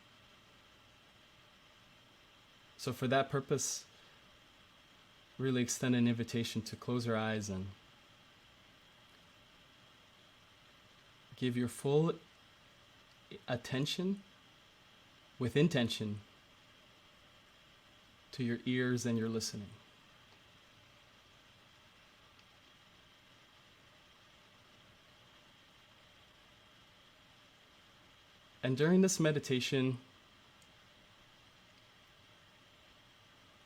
So for that purpose, really extend an invitation to close your eyes and give your full attention with intention to your ears and your listening. And during this meditation,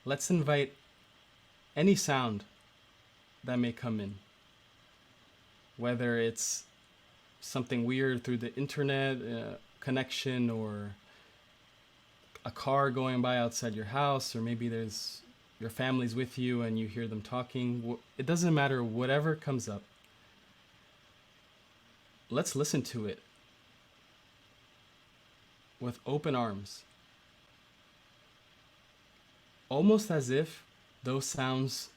let's invite any sound that may come in, whether it's something weird through the internet connection, or a car going by outside your house, or maybe there's your family's with you and you hear them talking. It doesn't matter, whatever comes up. Let's listen to it with open arms, almost as if those sounds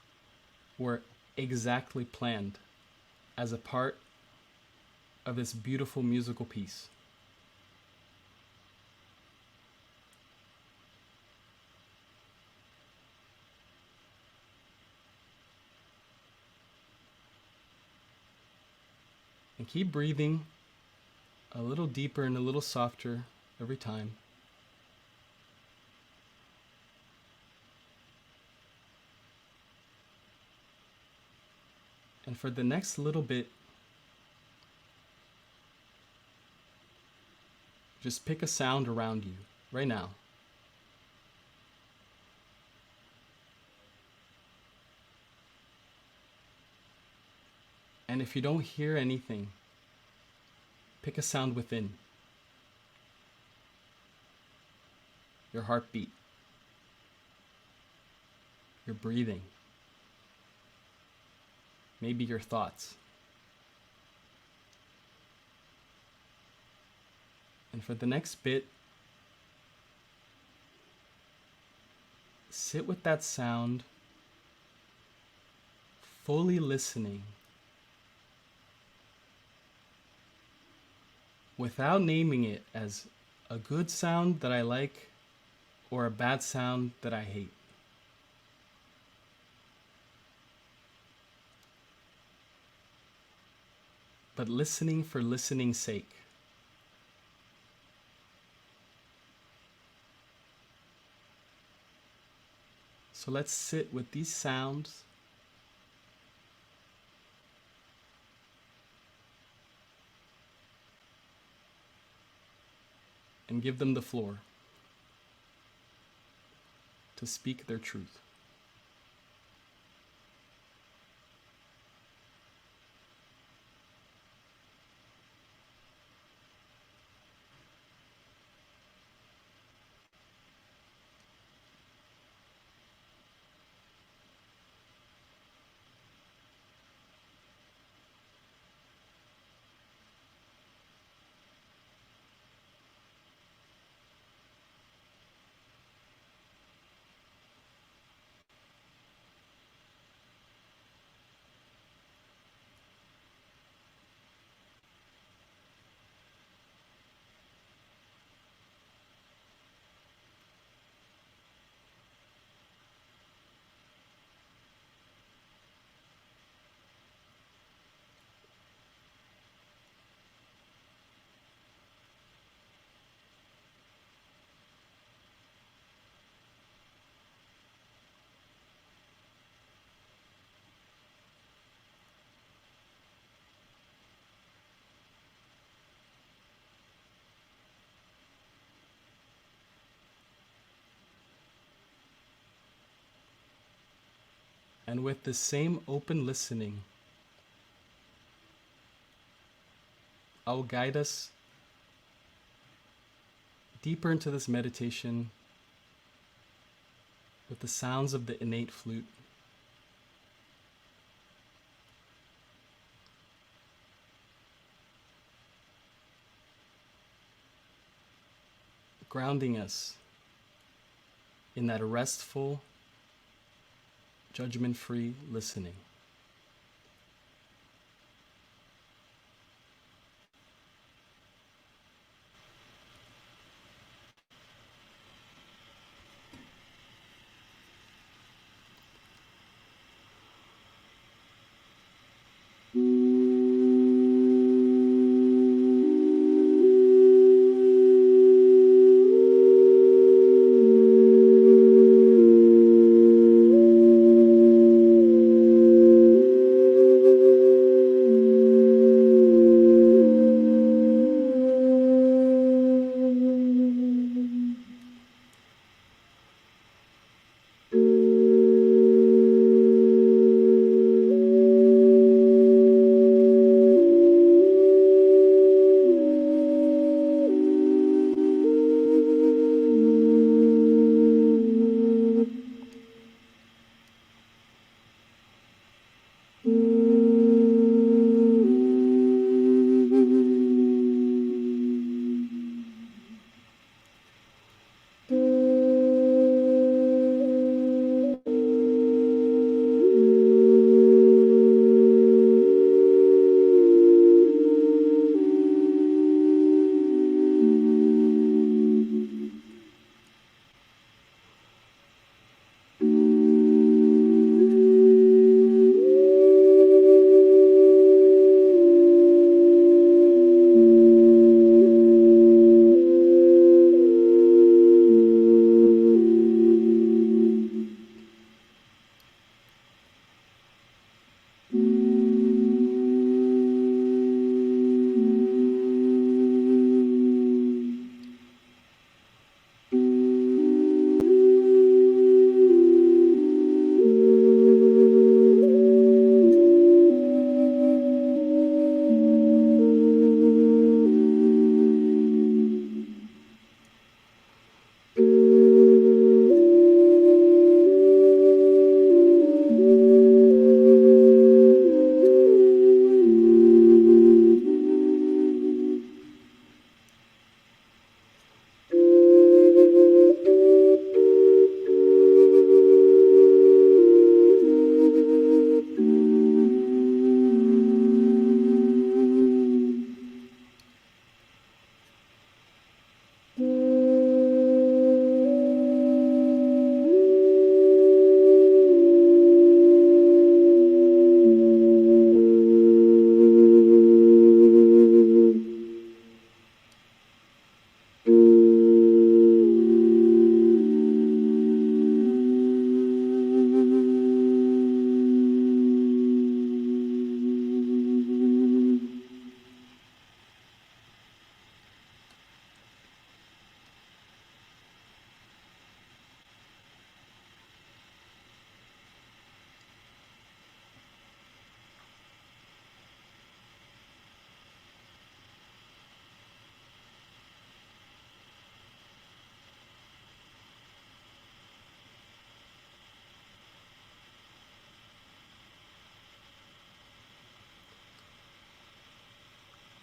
were exactly planned as a part of this beautiful musical piece. And keep breathing a little deeper and a little softer every time. And for the next little bit, just pick a sound around you right now. And if you don't hear anything, pick a sound within. Your heartbeat, your breathing, maybe your thoughts. And for the next bit, sit with that sound, fully listening, without naming it as a good sound that I like or a bad sound that I hate. But listening for listening's sake. So let's sit with these sounds and give them the floor to speak their truth. And with the same open listening, I will guide us deeper into this meditation with the sounds of the innate flute. Grounding us in that restful, judgment-free listening.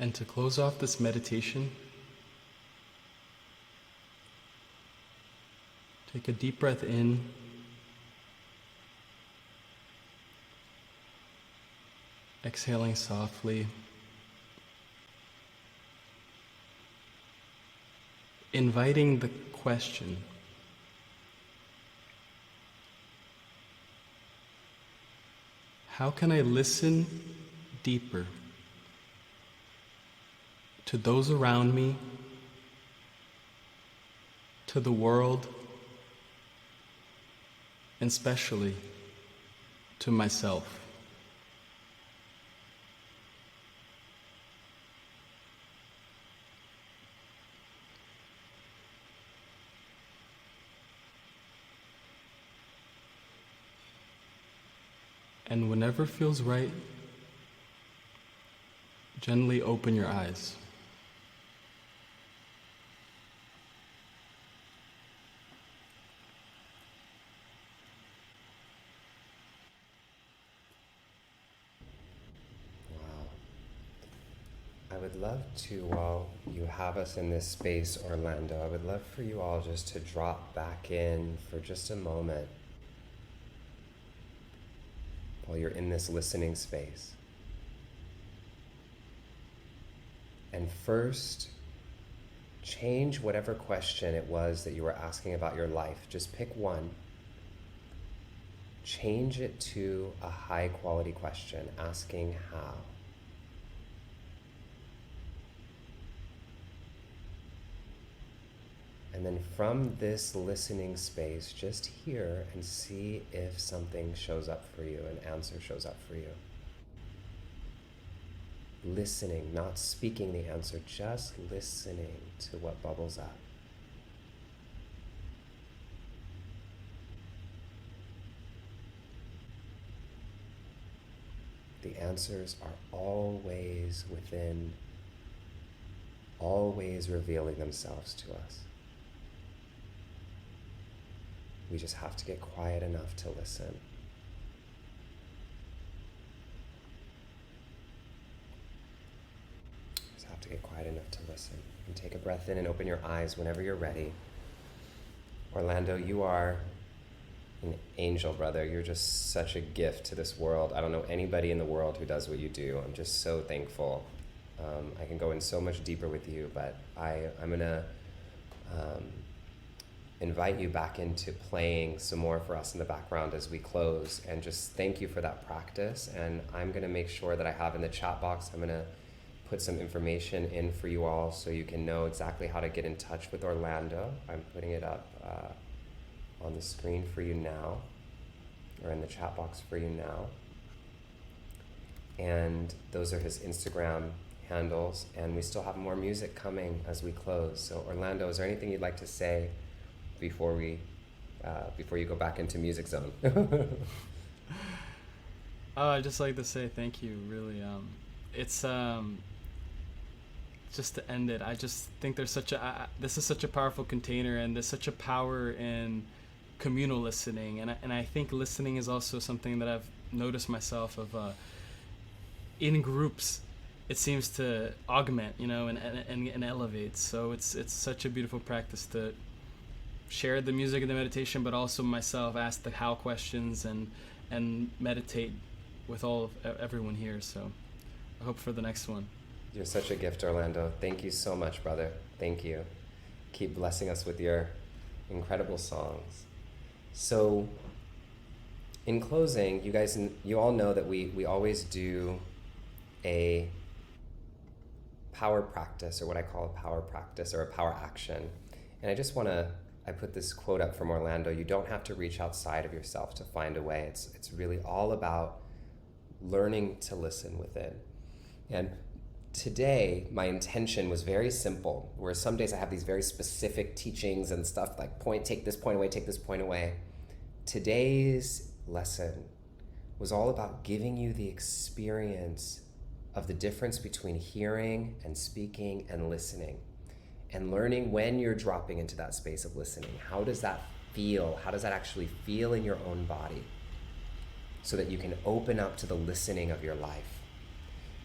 And to close off this meditation, take a deep breath in, exhaling softly, inviting the question, how can I listen deeper to those around me, to the world, and especially to myself? And whenever feels right, gently open your eyes. Wow. I would love to, while you have us in this space, Orlando, I would love for you all just to drop back in for just a moment while you're in this listening space. And first, change whatever question it was that you were asking about your life. Just pick one. Change it to a high quality question, asking how. And then from this listening space, just hear and see if something shows up for you, an answer shows up for you. Listening, not speaking the answer, just listening to what bubbles up. The answers are always within, always revealing themselves to us. We just have to get quiet enough to listen. Just have to get quiet enough to listen. And take a breath in and open your eyes whenever you're ready. Orlando, you are an angel, brother. You're just such a gift to this world. I don't know anybody in the world who does what you do. I'm just so thankful. I can go in so much deeper with you, but I'm going to invite you back into playing some more for us in the background as we close, and just thank you for that practice. And I'm going to make sure that I have in the chat box, I'm going to put some information in for you all so you can know exactly how to get in touch with Orlando. I'm putting it up on the screen for you now, or in the chat box for you now. And those are his Instagram handles, and we still have more music coming as we close. So Orlando, is there anything you'd like to say before you go back into Music Zone? I'd just like to say thank you, really. It's just to end it, I just think there's this is such a powerful container, and there's such a power in communal listening, and I think listening is also something that I've noticed myself of in groups. It seems to augment, and elevate. So it's such a beautiful practice to share the music and the meditation, but also myself ask the how questions and meditate with everyone here. So I hope for the next one. You're such a gift, Orlando. Thank you so much, brother. Thank you. Keep blessing us with your incredible songs. So in closing, you all know that we always do a power practice, or what I call a power practice, or a power action. And I put this quote up from Orlando: you don't have to reach outside of yourself to find a way. It's really all about learning to listen within. And today, my intention was very simple, where some days I have these very specific teachings and stuff like take this point away, take this point away. Today's lesson was all about giving you the experience of the difference between hearing and speaking and listening, and learning when you're dropping into that space of listening. How does that feel? How does that actually feel in your own body, so that you can open up to the listening of your life?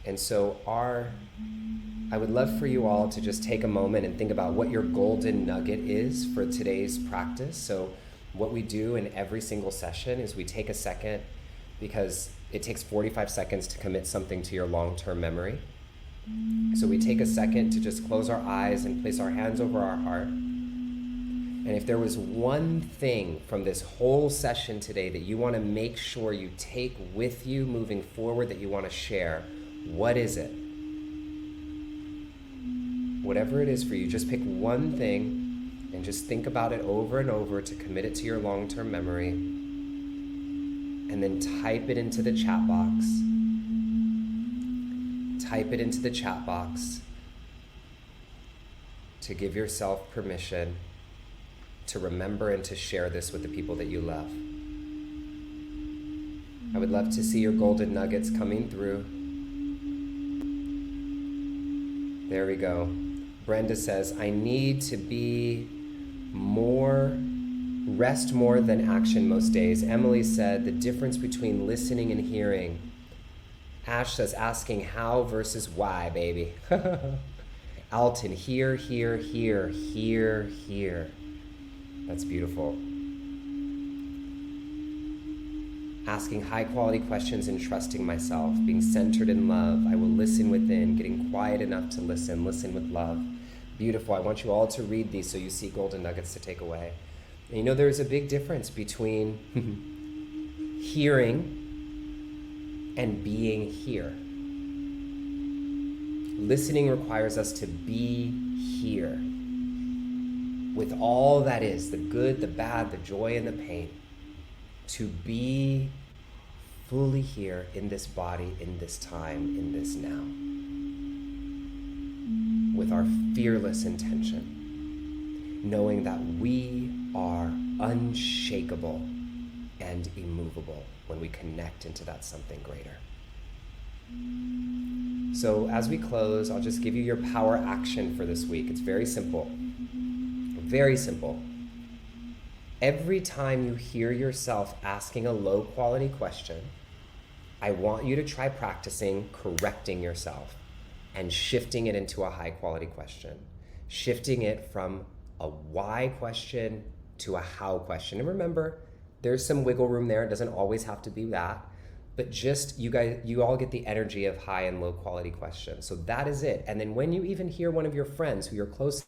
And so I would love for you all to just take a moment and think about what your golden nugget is for today's practice. So what we do in every single session is we take a second, because it takes 45 seconds to commit something to your long-term memory. So we take a second to just close our eyes and place our hands over our heart. And if there was one thing from this whole session today that you want to make sure you take with you moving forward, that you want to share, what is it? Whatever it is for you, just pick one thing and just think about it over and over to commit it to your long-term memory. And then type it into the chat box. Type it into the chat box to give yourself permission to remember and to share this with the people that you love. I would love to see your golden nuggets coming through. There we go. Brenda says, I need to be rest more than action most days. Emily said, the difference between listening and hearing. Ash says, asking how versus why, baby. Alton, hear, hear, hear, hear, hear. That's beautiful. Asking high quality questions and trusting myself, being centered in love. I will listen within, getting quiet enough to listen with love. Beautiful. I want you all to read these so you see golden nuggets to take away. And you know, there's a big difference between hearing and being here. Listening requires us to be here with all that is, the good, the bad, the joy, and the pain. To be fully here in this body, in this time, in this now, with our fearless intention, knowing that we are unshakable and immovable when we connect into that something greater. So as we close, I'll just give you your power action for this week. It's very simple. Very simple. Every time you hear yourself asking a low quality question, I want you to try practicing correcting yourself and shifting it into a high quality question. Shifting it from a why question to a how question. And remember, there's some wiggle room there. It doesn't always have to be that. But just you all get the energy of high and low quality questions. So that is it. And then when you even hear one of your friends who you're close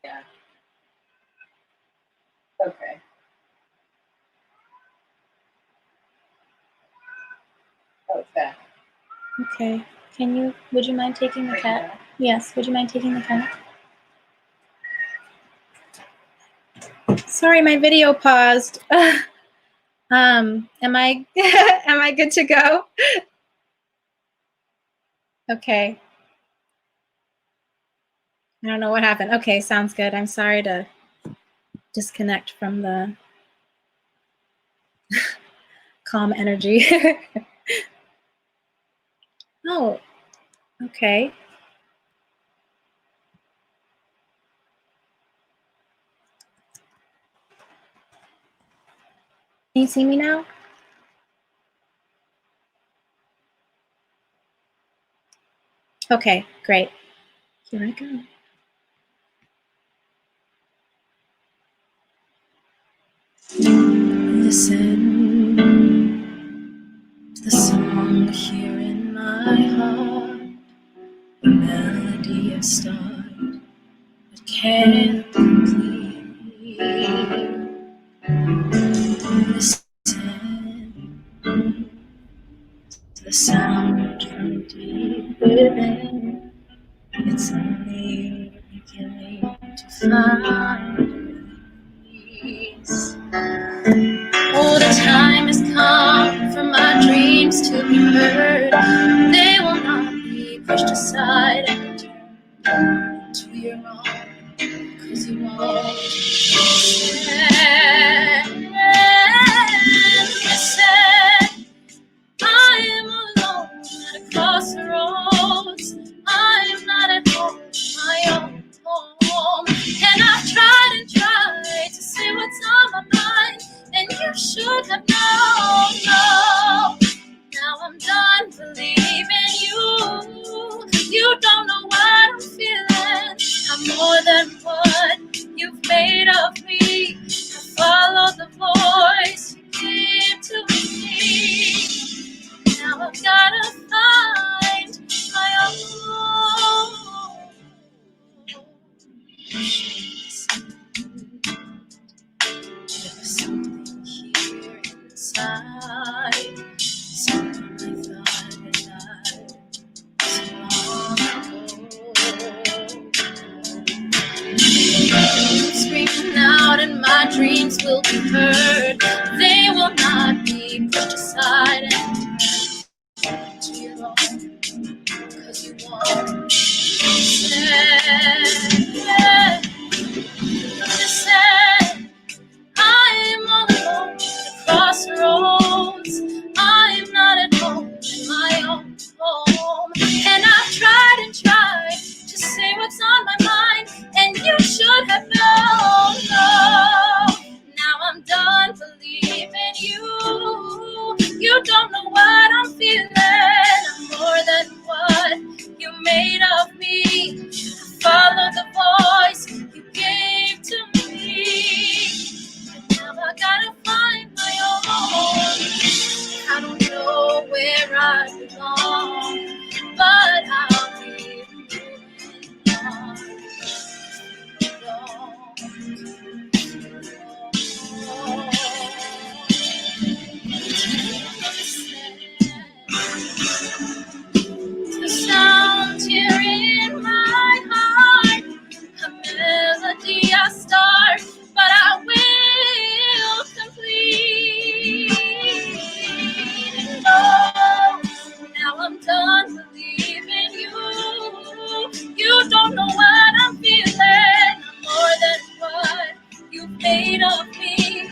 Yeah. Okay. Oh, it's back. Okay. Would you mind taking the cat? Yes, would you mind taking the cat? Sorry, my video paused. Am I am I good to go? Okay. I don't know what happened. Okay, sounds good. I'm sorry to disconnect from the calm energy. Oh, okay. Can you see me now? Okay, great. Here I go. Listen to the song here in my heart, the melody of stars that can't complete. Listen to the sound from deep within. It's only beginning to find peace. Oh, the time has come for my dreams to be heard. They will not be pushed aside and to your own, 'cause you won't listen. I am alone at a crossroads. I am not at home in my own home. And I've tried and tried to say what's on my mind, and you should have known. No, now I'm done believing you. You don't know what I'm feeling. I'm more than what you've made of me. I follow the voice you give to me. Now I've gotta find my own. There's something here inside, something I thought I loved so long ago. Screaming out and my dreams will be heard. They will not be pushed aside and to your own, 'cause you won't listen. I am all alone at a crossroads. I am not at home in my own home. And I've tried and tried to say what's on my mind, and you should have known. No, now I'm done believing you. You don't know what I'm feeling. I'm more than what you made of me. Follow the voice you gave to me. Now I gotta find my own. I don't know where I belong, but I'll be the sound here in my heart, a melody I start, but I will complete. Oh, now I'm done believing you. You don't know what I'm feeling. I'm more than what you made of me.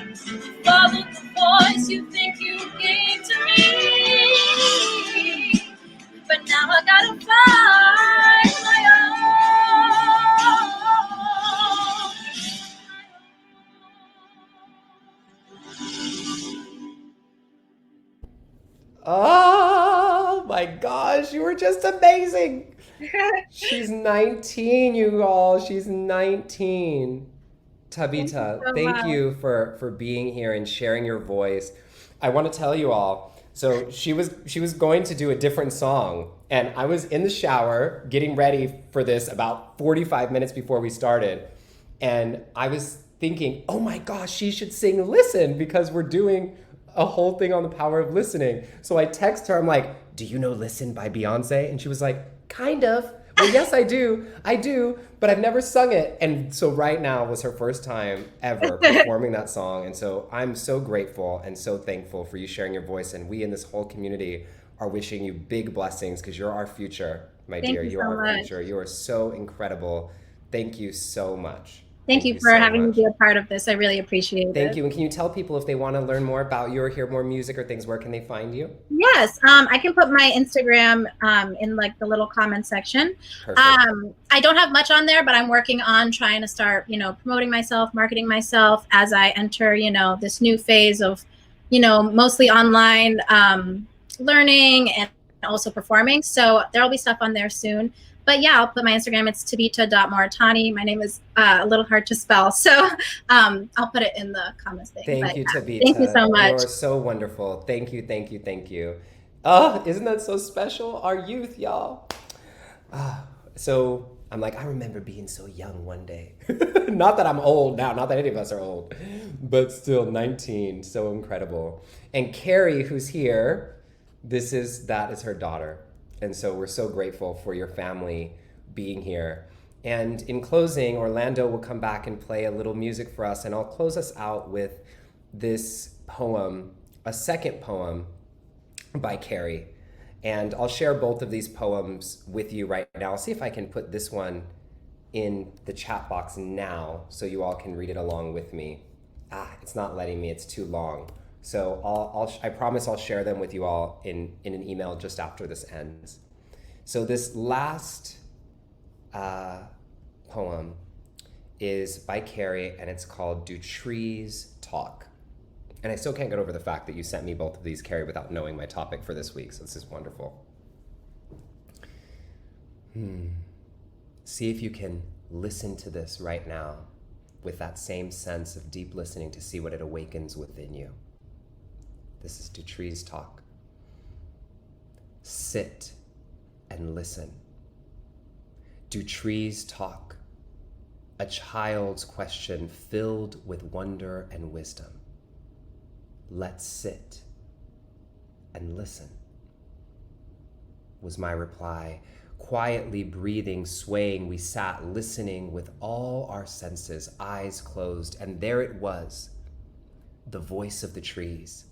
Follow the voice you think you gave to me. But now I gotta find my Oh my gosh, you were just amazing. She's 19, you all. She's 19. Tabitha, so thank much. you for being here and sharing your voice. I want to tell you all. So she was going to do a different song, and I was in the shower getting ready for this about 45 minutes before we started, and I was thinking, oh my gosh, she should sing "Listen" because we're doing a whole thing on the power of listening. So I text her, I'm like, do you know "Listen" by Beyonce? And she was like, kind of. Well, yes, I do, but I've never sung it. And so right now was her first time ever performing that song. And so I'm so grateful and so thankful for you sharing your voice. And we in this whole community are wishing you big blessings because you're our future, my Thank dear. you You so are our much. future. You are so incredible. Thank you so much. Thank you for so having me much. be a part of this. I really appreciate Thank it. you. And can you tell people if they want to learn more about you or hear more music or things, where can they find you? Yes, I can put my Instagram in like the little comment section. Perfect. I don't have much on there, but I'm working on trying to start, promoting myself, marketing myself as I enter, this new phase of, mostly online learning and also performing. So there'll be stuff on there soon. But yeah, I'll put my Instagram. It's tabita.moritani. My name is a little hard to spell. So I'll put it in the comments thing. Thank But, you, Tabitha. thank you so much. You are so wonderful. Thank you, thank you, thank you. Oh, isn't that so special? Our youth, y'all. So I'm like, I remember being so young one day. Not that I'm old now, not that any of us are old, but still 19, so incredible. And Carrie, who's here, that is her daughter. And so we're so grateful for your family being here. And in closing, Orlando will come back and play a little music for us, and I'll close us out with this poem, a second poem by Carrie. And I'll share both of these poems with you right now. I'll see if I can put this one in the chat box now so you all can read it along with me. It's not letting me, it's too long. So I promise I'll share them with you all in an email just after this ends. So this last poem is by Carrie, and it's called Do Trees Talk? And I still can't get over the fact that you sent me both of these, Carrie, without knowing my topic for this week, so this is wonderful. See if you can listen to this right now with that same sense of deep listening to see what it awakens within you. This is Do Trees Talk? Sit and listen. Do trees talk? A child's question filled with wonder and wisdom. Let's sit and listen, was my reply. Quietly breathing, swaying, we sat listening with all our senses, eyes closed, and there it was, the voice of the trees.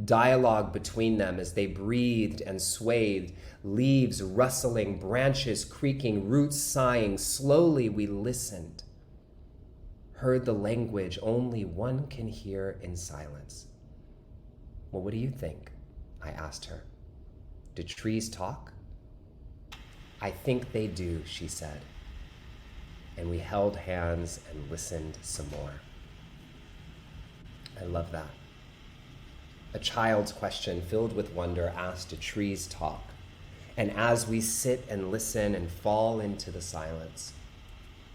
Dialogue between them as they breathed and swayed, leaves rustling, branches creaking, roots sighing. Slowly we listened, heard the language only one can hear in silence. Well, what do you think? I asked her. Do trees talk? I think they do, she said. And we held hands and listened some more. I love that. A child's question filled with wonder asked, do trees talk? And as we sit and listen and fall into the silence,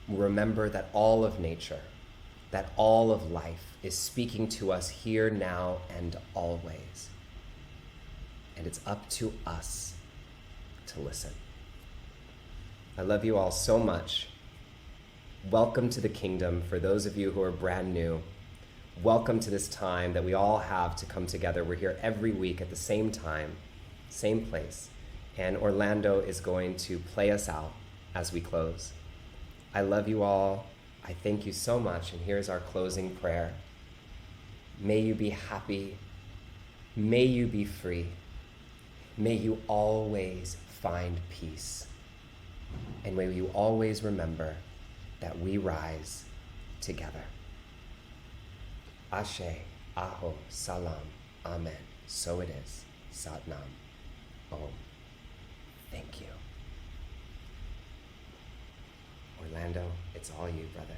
we remember that all of nature, that all of life is speaking to us here, now, and always. And it's up to us to listen. I love you all so much. Welcome to the kingdom for those of you who are brand new. Welcome to this time that we all have to come together. We're here every week at the same time, same place. And Orlando is going to play us out as we close. I love you all. I thank you so much. And here's our closing prayer. May you be happy. May you be free. May you always find peace. And may you always remember that we rise together. Ashe, Aho, Salam, Amen. So it is. Satnam, Om. Thank you. Orlando, it's all you, brother.